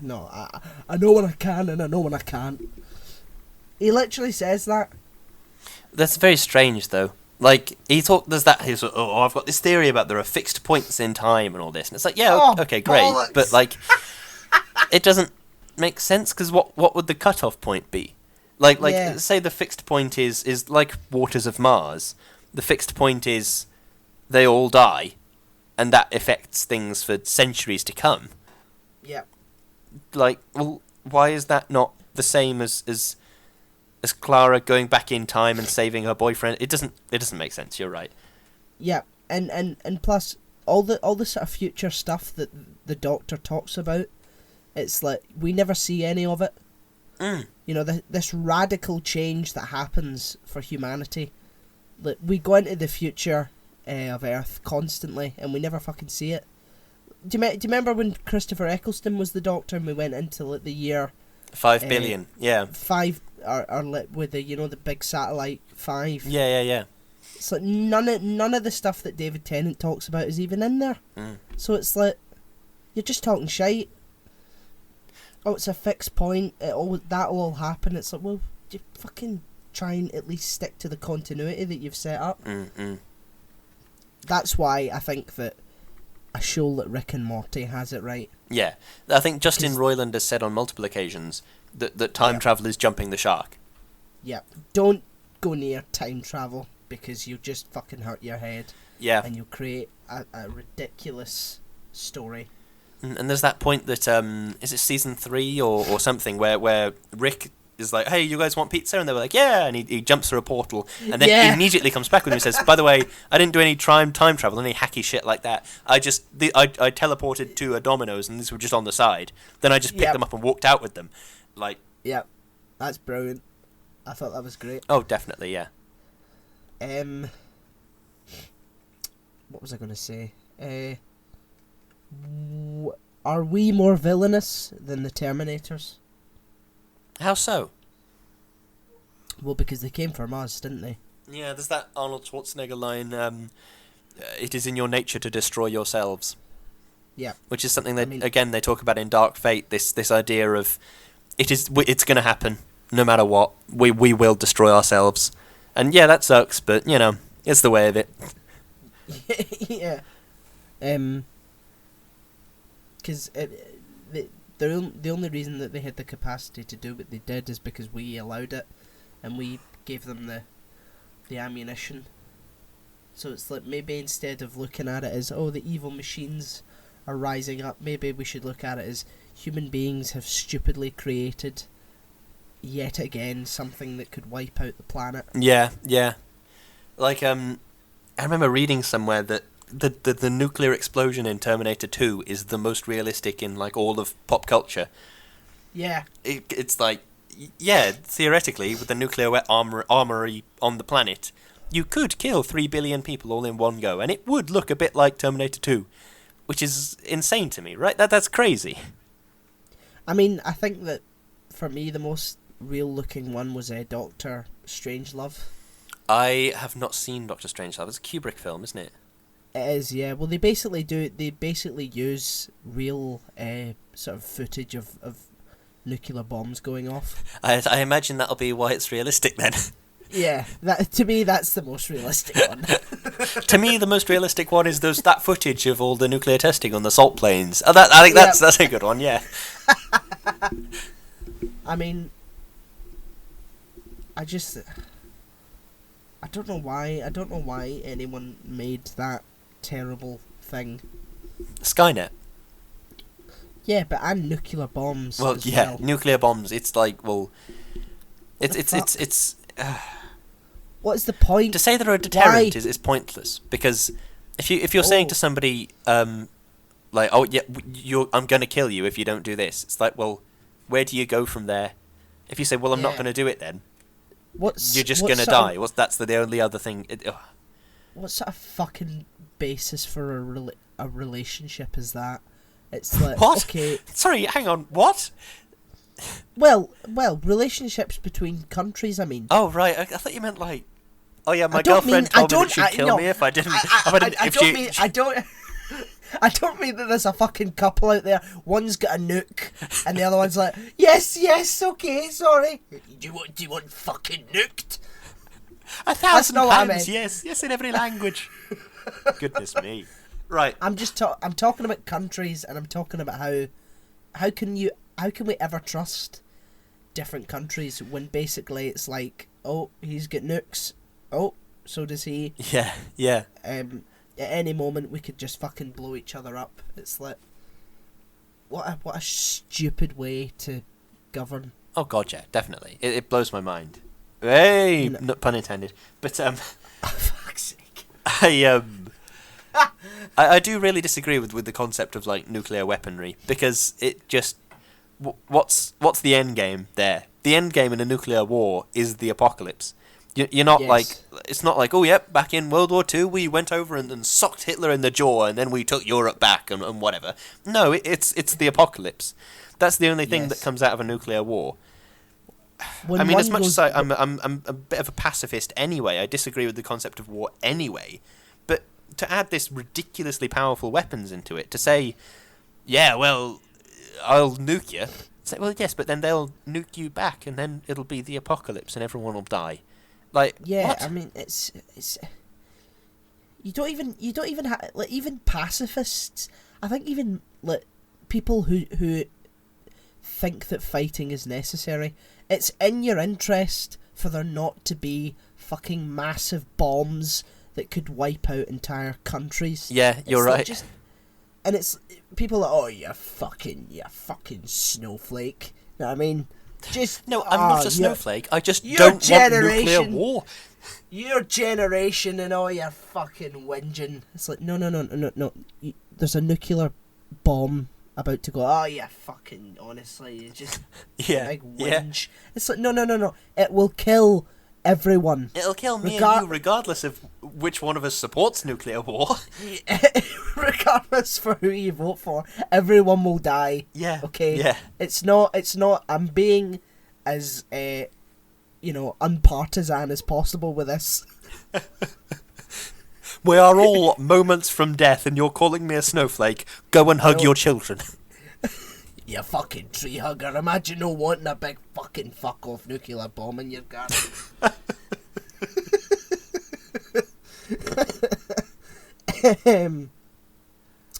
I know when I can and I know when I can't. He literally says that. That's very strange, though. Like, he's like, I've got this theory about there are fixed points in time and all this, and it's like, yeah, okay, great, bollocks. But like, it doesn't make sense, because what would the cutoff point be? Like, say the fixed point is like waters of Mars. The fixed point is they all die, and that affects things for centuries to come. Yeah. Like, well, why is that not the same as Clara going back in time and saving her boyfriend? It doesn't make sense. You're right. Yeah, and plus all the sort of future stuff that the Doctor talks about, it's like we never see any of it. This radical change that happens for humanity. Like, we go into the future of Earth constantly, and we never fucking see it. Do you remember when Christopher Eccleston was the Doctor, and we went into like the year 5 billion? Yeah. 5 or with the the big satellite 5. Yeah. It's like none of the stuff that David Tennant talks about is even in there. So it's like, you're just talking shite. Oh, it's a fixed point. That'll all happen. It's like, well, you fucking try and at least stick to the continuity that you've set up. That's why I think that a show like Rick and Morty has it right. Yeah, I think Justin Roiland has said on multiple occasions that time travel is jumping the shark. Yeah, don't go near time travel, because you'll just fucking hurt your head. Yeah. And you'll create a ridiculous story. And there's that point that, is it season 3 or something, where Rick is like, hey, you guys want pizza? And they were like, yeah, and he jumps through a portal, and then immediately comes back with him and says, by the way, I didn't do any time travel, any hacky shit like that. I teleported to a Domino's, and these were just on the side. Then I just picked them up and walked out with them. Like, yeah, that's brilliant. I thought that was great. Oh, definitely, yeah. What was I going to say? Are we more villainous than the Terminators? How so? Well, because they came from us, didn't they? Yeah, there's that Arnold Schwarzenegger line, it is in your nature to destroy yourselves. Yeah. Which is something that, again, they talk about in Dark Fate, this idea of, it's going to happen, no matter what. We will destroy ourselves. And yeah, that sucks, but, it's the way of it. Yeah. Because the only reason that they had the capacity to do what they did is because we allowed it, and we gave them the ammunition. So it's like, maybe instead of looking at it as, oh, the evil machines are rising up, maybe we should look at it as human beings have stupidly created yet again something that could wipe out the planet. Yeah, yeah. Like, I remember reading somewhere that the nuclear explosion in Terminator 2 is the most realistic in, like, all of pop culture. Yeah. It's like, yeah, theoretically, with the nuclear armory on the planet, you could kill 3 billion people all in one go, and it would look a bit like Terminator 2, which is insane to me, right? That's crazy. I mean, I think that, for me, the most real-looking one was Doctor Strangelove. I have not seen Doctor Strangelove. It's a Kubrick film, isn't it? It is, yeah. Well, they basically use real sort of footage of nuclear bombs going off. I imagine that'll be why it's realistic then. Yeah, to me that's the most realistic one. To me, the most realistic one is that footage of all the nuclear testing on the salt plains. I think that's a good one. Yeah. I mean, I don't know why anyone made that terrible thing. Skynet. Yeah, but and nuclear bombs. Well, yeah, nuclear bombs. It's like, well, it's. What is the point? To say they're a deterrent is pointless, because if you're saying to somebody, like, oh yeah, I'm going to kill you if you don't do this, it's like, well, where do you go from there? If you say, well, I'm not going to do it, then you're just going to die. That's the only other thing. What sort of fucking basis for a relationship is that? It's like, what? Okay. Sorry, hang on. What? Well, relationships between countries. I mean. Oh right, I thought you meant like. Oh yeah, my girlfriend told me that she'd kill me if I didn't. I don't mean that there's a fucking couple out there. One's got a nuke, and the other one's like, yes, okay, sorry. Do you want fucking nuked? 1,000 pounds, yes, in every language. Goodness me. Right. I'm talking about countries, and I'm talking about how can we ever trust different countries when basically it's like, oh, he's got nukes, oh, so does he. Yeah. At any moment we could just fucking blow each other up. It's like, what a stupid way to govern. Oh god, yeah, definitely. It blows my mind. Hey, no pun intended. But oh, fuck's sake. I do really disagree with the concept of like nuclear weaponry, because it just what's the end game there? The end game in a nuclear war is the apocalypse. You're not like, it's not like, oh yep, back in World War II we went over and socked Hitler in the jaw and then we took Europe back and whatever. No, it's the apocalypse. That's the only thing that comes out of a nuclear war. I mean, as much as I'm a bit of a pacifist anyway, I disagree with the concept of war anyway. But to add this ridiculously powerful weapons into it, to say, yeah, well, I'll nuke you. Say, well, yes, but then they'll nuke you back, and then it'll be the apocalypse, and everyone will die. Like, yeah, what? I mean, it's you don't even have, like, even pacifists. I think even like people who think that fighting is necessary. It's in your interest for there not to be fucking massive bombs that could wipe out entire countries. Yeah, you're right. And it's people are, oh, you fucking snowflake. You know what I mean? Just no, I'm not a snowflake. I just don't want nuclear war. Your generation and all your fucking whinging. It's like, no. There's a nuclear bomb about to go. Oh, yeah, fucking, honestly, it's just a big whinge. Yeah. It's like, no. It will kill everyone. It'll kill me and you regardless of which one of us supports nuclear war. Regardless for who you vote for, everyone will die. Yeah. Okay? Yeah. It's not, I'm being as, unpartisan as possible with this. We are all moments from death, and you're calling me a snowflake. Go and hug your children. You fucking tree hugger. Imagine no wanting a big fucking fuck off nuclear bomb in your garden.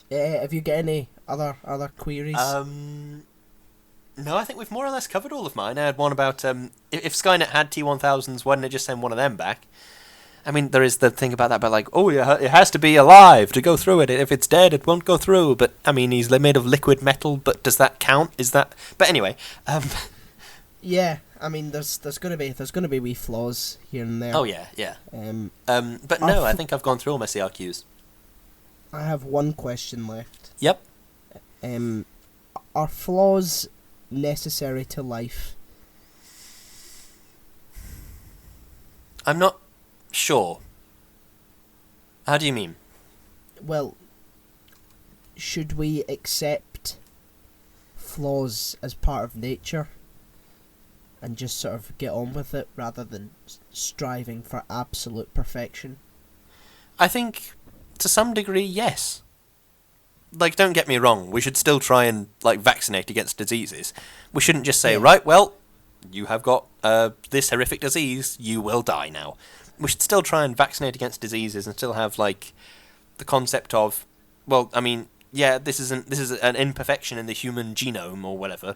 Have you got any other queries? No, I think we've more or less covered all of mine. I had one about if Skynet had T-1000s, why didn't it just send one of them back? I mean, there is the thing about that, but like, oh, yeah, it has to be alive to go through it. If it's dead, it won't go through. But, I mean, he's made of liquid metal, but does that count? Is that... But anyway... Yeah, I mean, there's gonna be wee flaws here and there. Oh yeah, yeah. But Are no, I think I've gone through all my CRQs. I have one question left. Yep. Are flaws necessary to life? I'm not sure. How do you mean? Well, should we accept flaws as part of nature and just sort of get on with it rather than striving for absolute perfection? I think, to some degree, yes. Like, don't get me wrong, we should still try and, like, vaccinate against diseases. We shouldn't just say, Yeah. right, well, you have got this horrific disease, you will die now. We should still try and vaccinate against diseases and still have, like, the concept of, well, I mean, yeah, this is an imperfection in the human genome or whatever.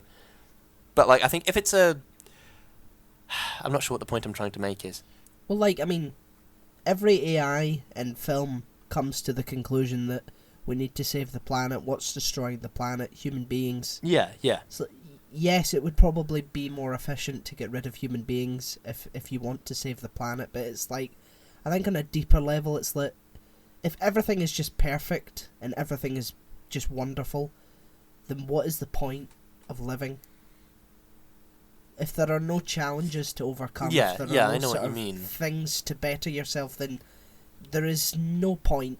But, like, I think if it's a... I'm not sure what the point I'm trying to make is. Well, like, I mean, every AI in film comes to the conclusion that we need to save the planet. What's destroying the planet? Human beings. Yeah, yeah. So, yes, it would probably be more efficient to get rid of human beings if you want to save the planet, but it's like, I think on a deeper level, it's like, if everything is just perfect and everything is just wonderful, then what is the point of living? If there are no challenges to overcome, Yeah, if there yeah, are no I know what sort you of mean. things to better yourself, then there is no point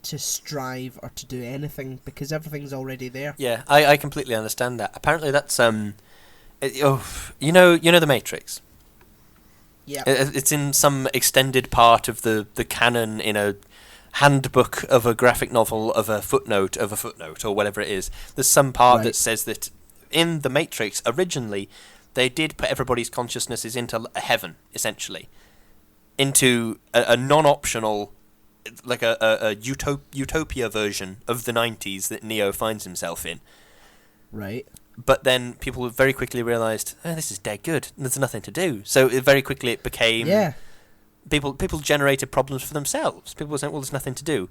to strive or to do anything because everything's already there. Yeah, I completely understand that. Apparently that's, you know The Matrix? Yeah. It's in some extended part of the canon in a handbook of a graphic novel of a footnote or whatever it is. There's some part Right. that says that in The Matrix, originally, they did put everybody's consciousnesses into a heaven, essentially. Into a non-optional, like a utopia version of the 90s that Neo finds himself in. Right. But then people very quickly realised, oh, this is dead good. There's nothing to do. So very quickly it became... Yeah. People generated problems for themselves. People were saying, well, there's nothing to do.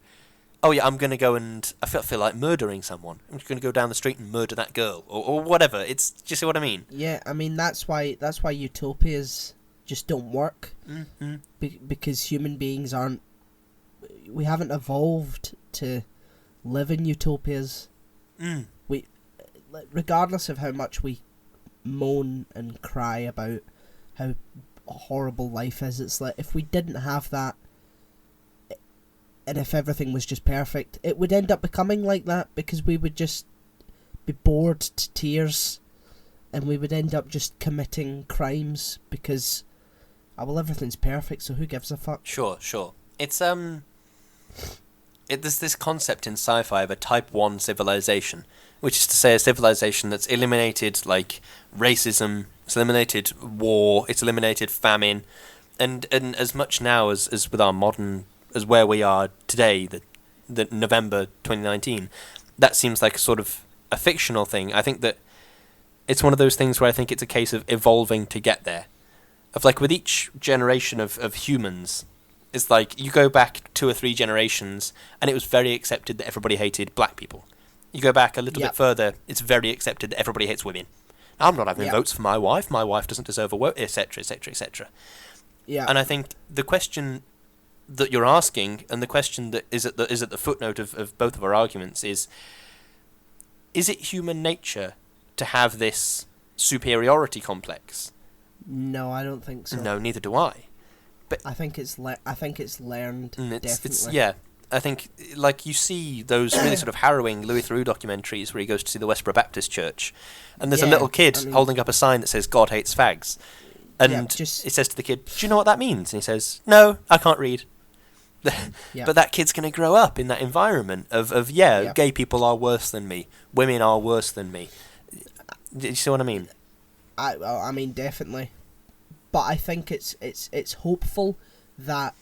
Oh yeah, I'm going to go and... I feel like murdering someone. I'm just going to go down the street and murder that girl. Or whatever. Do you see what I mean? Yeah, I mean, that's why utopias just don't work. Mm-hmm. Because human beings aren't... We haven't evolved to live in utopias. Mm. Regardless of how much we moan and cry about how horrible life is, it's like, if we didn't have that, and if everything was just perfect, it would end up becoming like that because we would just be bored to tears and we would end up just committing crimes because, well, everything's perfect, so who gives a fuck? Sure. It's, there's this concept in sci-fi of a Type 1 civilization, which is to say a civilization that's eliminated, like, racism, it's eliminated war, it's eliminated famine, and as much now as with our modern, as where we are today, the November 2019, that seems like a sort of a fictional thing. I think that it's one of those things where I think it's a case of evolving to get there. Of, like, with each generation of humans, it's like, you go back 2 or 3 generations, and it was very accepted that everybody hated black people. You go back a little bit further, it's very accepted that everybody hates women. I'm not having votes for my wife doesn't deserve a vote, etc., etc., etc. Yeah. And I think the question that you're asking, and the question that is at the footnote of both of our arguments is it human nature to have this superiority complex? No, I don't think so. No, neither do I. But I think it's learned. Definitely. Yeah. I think, like, you see those really sort of harrowing Louis Theroux documentaries where he goes to see the Westboro Baptist Church, and there's a little kid holding up a sign that says "God hates fags," and it says to the kid, "Do you know what that means?" And he says, "No, I can't read." But that kid's going to grow up in that environment of gay people are worse than me, women are worse than me. Do you see what I mean? I mean, definitely. But I think it's hopeful that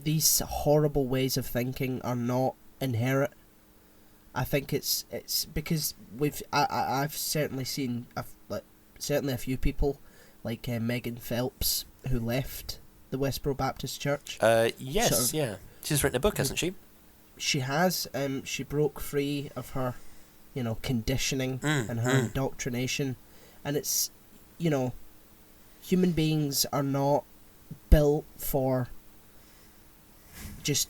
these horrible ways of thinking are not inherent. I think it's because I've certainly seen certainly a few people like Megan Phelps who left the Westboro Baptist Church. Yes, yeah. She's written a book, hasn't she? She has. She broke free of her, conditioning and her indoctrination, and it's, human beings are not built for just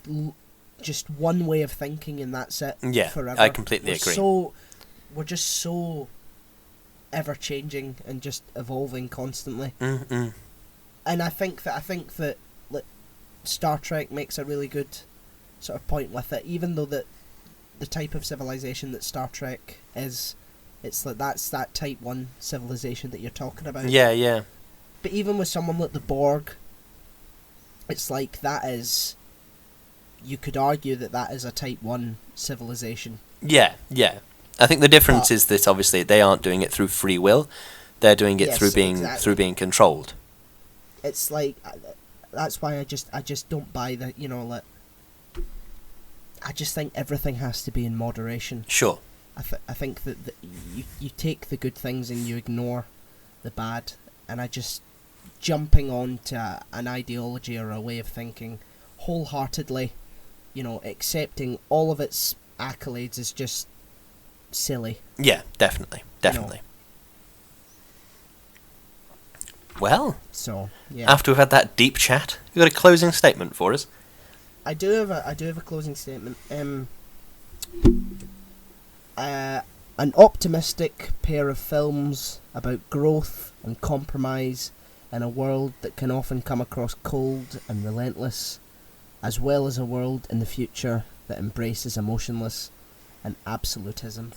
one way of thinking, and that's it. Yeah, forever. I completely agree. We're just so ever changing and just evolving constantly. Mm-mm. And I think that like, Star Trek makes a really good sort of point with it, even though that the type of civilization that Star Trek is, it's like that's that Type 1 civilization that you're talking about. Yeah, yeah. But even with someone like the Borg, it's like that is, you could argue that is a Type 1 civilization. Yeah, yeah. I think the difference is that obviously they aren't doing it through free will; they're doing it through being controlled. It's like that's why I just don't buy that. Like, I just think everything has to be in moderation. Sure. I think that you take the good things and you ignore the bad, and I just jumping on to an ideology or a way of thinking wholeheartedly, accepting all of its accolades is just silly. Yeah, definitely. Well, so yeah. After we've had that deep chat, you got a closing statement for us? I do have a closing statement. An optimistic pair of films about growth and compromise in a world that can often come across cold and relentless, as well as a world in the future that embraces emotionless and absolutism.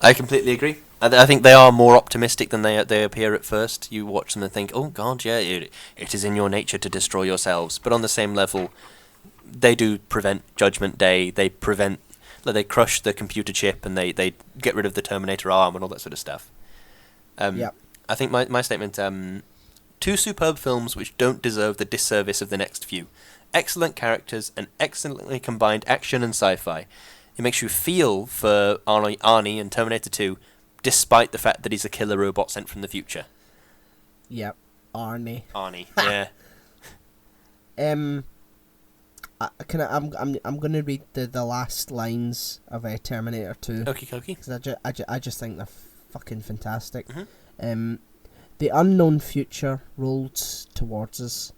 I completely agree. I think they are more optimistic than they appear at first. You watch them and think, oh god, yeah, it is in your nature to destroy yourselves. But on the same level, they do prevent Judgment Day. They crush the computer chip and they get rid of the Terminator arm and all that sort of stuff. I think my statement, two superb films which don't deserve the disservice of the next few. Excellent characters and excellently combined action and sci-fi. It makes you feel for Arnie in Terminator 2, despite the fact that he's a killer robot sent from the future. Yep, Arnie, yeah. I'm gonna read the last lines of Terminator 2. Okie Because I just think they're fucking fantastic. Mm-hmm. The unknown future rolls towards us.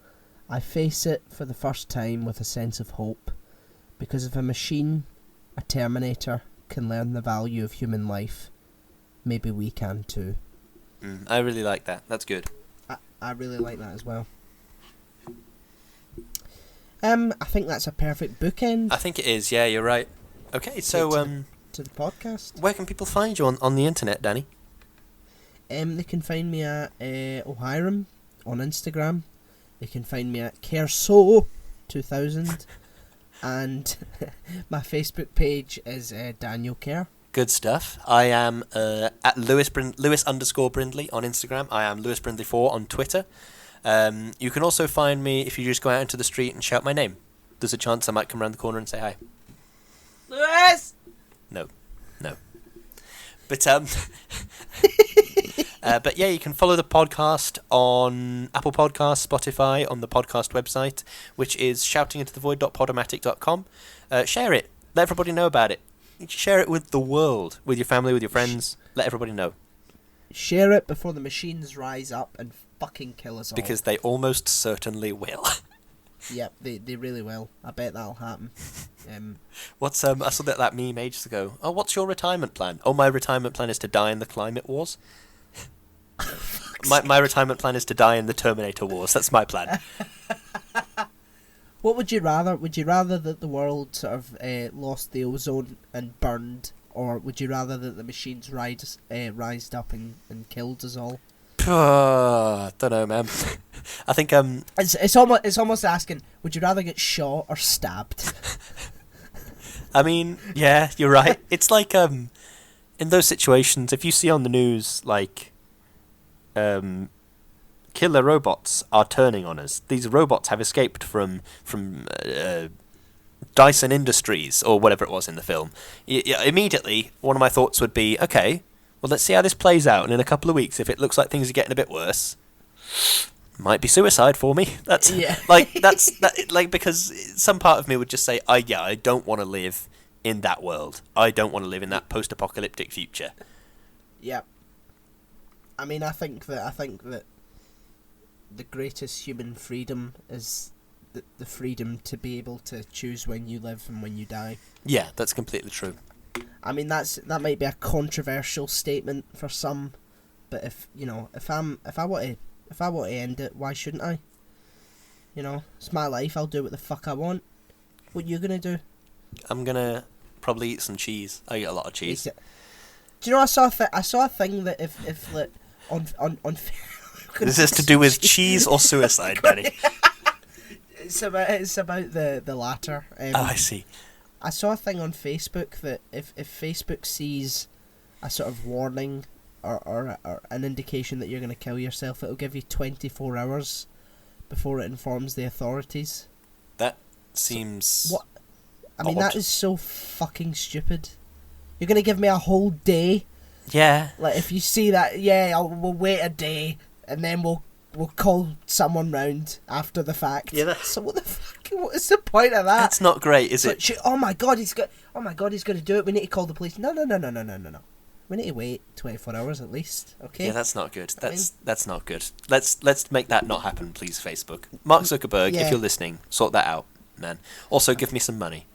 I face it for the first time with a sense of hope, because if a machine, a Terminator, can learn the value of human life, maybe we can too. I really like that. That's good. I really like that as well. I think that's a perfect bookend. I think it is, yeah, you're right. Okay, so to the podcast. Where can people find you on the internet, Danny? They can find me at O'Hiram on Instagram. They can find me at CareSo2000. And my Facebook page is Daniel Care. Good stuff. I am at Lewis_Brindley on Instagram. I am Lewis Brindley 4 on Twitter. You can also find me if you just go out into the street and shout my name. There's a chance I might come around the corner and say hi. Lewis! No. But but yeah, you can follow the podcast on Apple Podcasts, Spotify, on the podcast website, which is shoutingintothevoid.podomatic.com. Share it. Let everybody know about it. Share it with the world, with your family, with your friends. Let everybody know. Share it before the machines rise up and fucking kill us all. Because they almost certainly will. Yep, they really will. I bet that'll happen. I saw that meme ages ago. Oh, what's your retirement plan? Oh, my retirement plan is to die in the climate wars. my retirement plan is to die in the Terminator wars. That's my plan. What would you rather? Would you rather that the world sort of lost the ozone and burned, or would you rather that the machines rised up and killed us all? Don't know, man. I think it's almost asking, would you rather get shot or stabbed? I mean, yeah, you're right. It's like in those situations, if you see on the news like killer robots are turning on us. These robots have escaped from Dyson Industries or whatever it was in the film. Immediately, one of my thoughts would be, okay, well, let's see how this plays out, and in a couple of weeks, if it looks like things are getting a bit worse, might be suicide for me. That's because some part of me would just say, I don't want to live in that world. I don't want to live in that post-apocalyptic future. Yeah. I mean, I think that the greatest human freedom is the freedom to be able to choose when you live and when you die. Yeah, that's completely true. I mean, that might be a controversial statement for some, but if I want to end it, why shouldn't I? You know, it's my life. I'll do what the fuck I want. What you gonna do? I'm gonna probably eat some cheese. I eat a lot of cheese. Do you know, I saw a thing that if like on Is this to do with cheese or suicide, Benny? It's about the latter. I see. I saw a thing on Facebook that if Facebook sees a sort of warning or an indication that you're going to kill yourself, it'll give you 24 hours before it informs the authorities. That seems... What? I mean, odd. that is so fucking stupid. You're going to give me a whole day? Yeah. Like, if you see that, we'll wait a day, and then we'll call someone round after the fact. Yeah. So what the fuck? What is the point of that? That's not great, is it? Oh my god, he's going to do it. We need to call the police. No. We need to wait 24 hours at least. Okay. Yeah, that's not good. That's not good. Let's make that not happen, please, Facebook. Mark Zuckerberg, if you're listening, sort that out, man. Also, give me some money.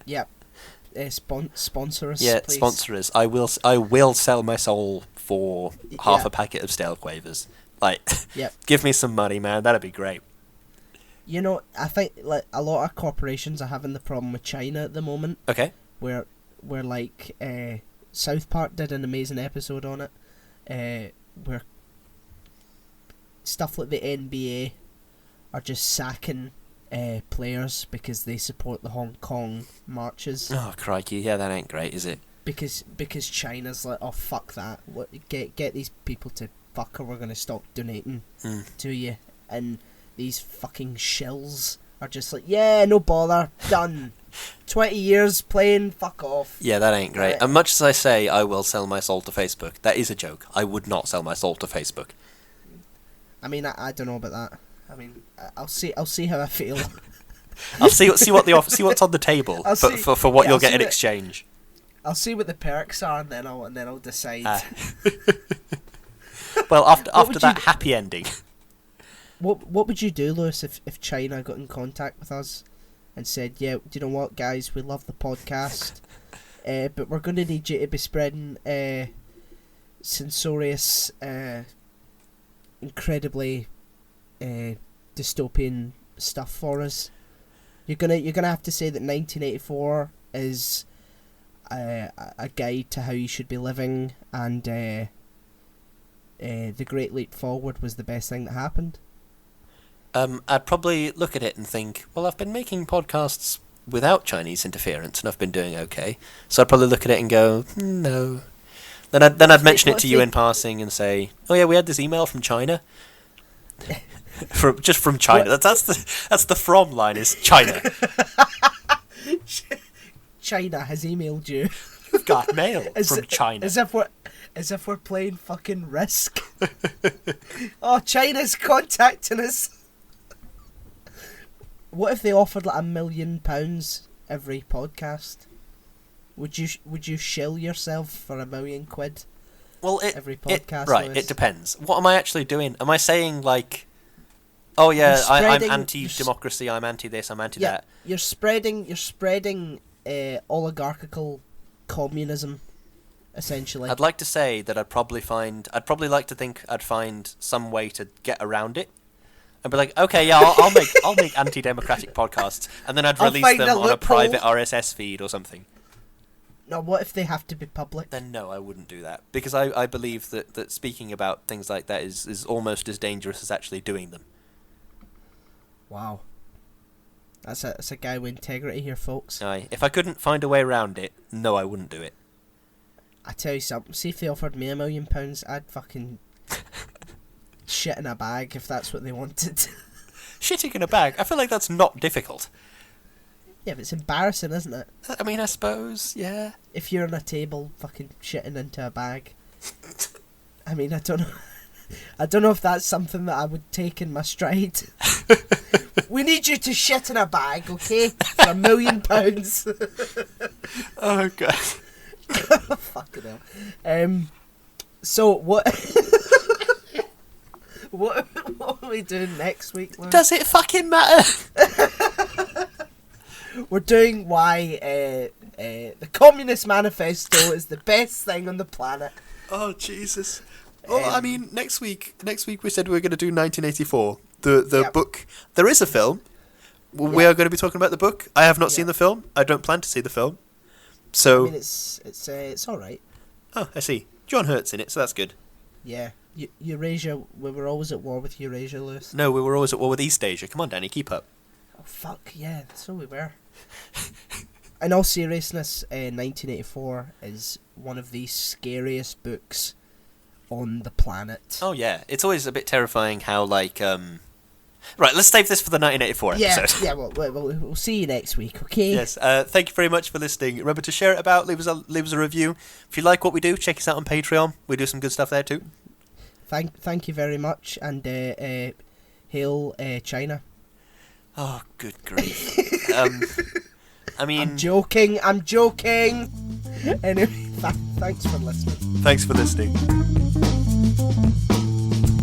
Yep. Sponsor us. Yeah, please. sponsor us. I will sell my soul for half a packet of stale quavers. Like, yep. Give me some money, man. That'd be great. You know, I think like a lot of corporations are having the problem with China at the moment. Okay. Where like South Park did an amazing episode on it, where stuff like the NBA are just sacking players because they support the Hong Kong marches. Oh crikey! Yeah, that ain't great, is it? Because China's like, oh fuck that! Get these people to fuck, or we're gonna stop donating to you. And these fucking shills are just like, yeah, no bother, done. 20 years playing, fuck off. Yeah, that ain't great. And much as I say I will sell my soul to Facebook, that is a joke. I would not sell my soul to Facebook. I mean, I don't know about that. I mean, I'll see how I feel. I'll see what's on the table for what you'll get in exchange. I'll see what the perks are, and then I'll decide. Well, after that happy ending. What would you do, Lewis, if China got in contact with us and said, yeah, do you know what, guys, we love the podcast, but we're going to need you to be spreading censorious, incredibly dystopian stuff for us. You're gonna have to say that 1984 is a guide to how you should be living, and the Great Leap Forward was the best thing that happened. I'd probably look at it and think, well, I've been making podcasts without Chinese interference and I've been doing okay. So I'd probably look at it and go, no. Then I'd mention it to you in passing and say, oh yeah, we had this email from China. from China. That's the from line is China. China has emailed you. We've got mail from China. As if we're playing fucking Risk. Oh, China's contacting us. What if they offered like £1 million every podcast? Would you shill yourself for £1 million? Well, every podcast. Right, it depends. What am I actually doing? Am I saying like, oh yeah, I'm anti-democracy, I'm anti this, I'm anti that? You're spreading oligarchical communism, essentially. I'd like to say that I'd probably like to think I'd find some way to get around it. I'd be like, okay, yeah, I'll make anti-democratic podcasts, and then I'd release them on a private RSS feed or something. Now, what if they have to be public? Then no, I wouldn't do that, because I believe that speaking about things like that is almost as dangerous as actually doing them. Wow. That's a guy with integrity here, folks. Aye. If I couldn't find a way around it, no, I wouldn't do it. I tell you something, see if they offered me £1 million, I'd fucking shit in a bag if that's what they wanted. Shitting in a bag? I feel like that's not difficult. Yeah, but it's embarrassing, isn't it? I mean, I suppose, yeah. If you're on a table fucking shitting into a bag. I mean, I don't know. I don't know if that's something that I would take in my stride. We need you to shit in a bag, okay? For £1 million. Oh, God. Fucking hell. So, what... what what are we doing next week, Lewis? Does it fucking matter? We're doing why the Communist Manifesto is the best thing on the planet. Oh, Jesus. Well, I mean, next week we said we were going to do 1984. The book. There is a film. We are going to be talking about the book. I have not seen the film. I don't plan to see the film. So. I mean, it's all right. Oh, I see. John Hurt's in it, so that's good. Yeah. Eurasia. We were always at war with Eurasia, Lewis. No, we were always at war with East Asia. Come on, Danny, keep up. Oh fuck yeah! So we were. In all seriousness, 1984 is one of the scariest books on the planet. Oh yeah, it's always a bit terrifying how like Right, let's save this for the 1984 episode. Yeah. We'll see you next week. Okay. Yes. Thank you very much for listening. Remember to share it about. Leave us a review. If you like what we do, check us out on Patreon. We do some good stuff there too. Thank you very much, and hail China. Oh, good grief. I mean... I'm joking. Anyway, thanks for listening. Thanks for listening.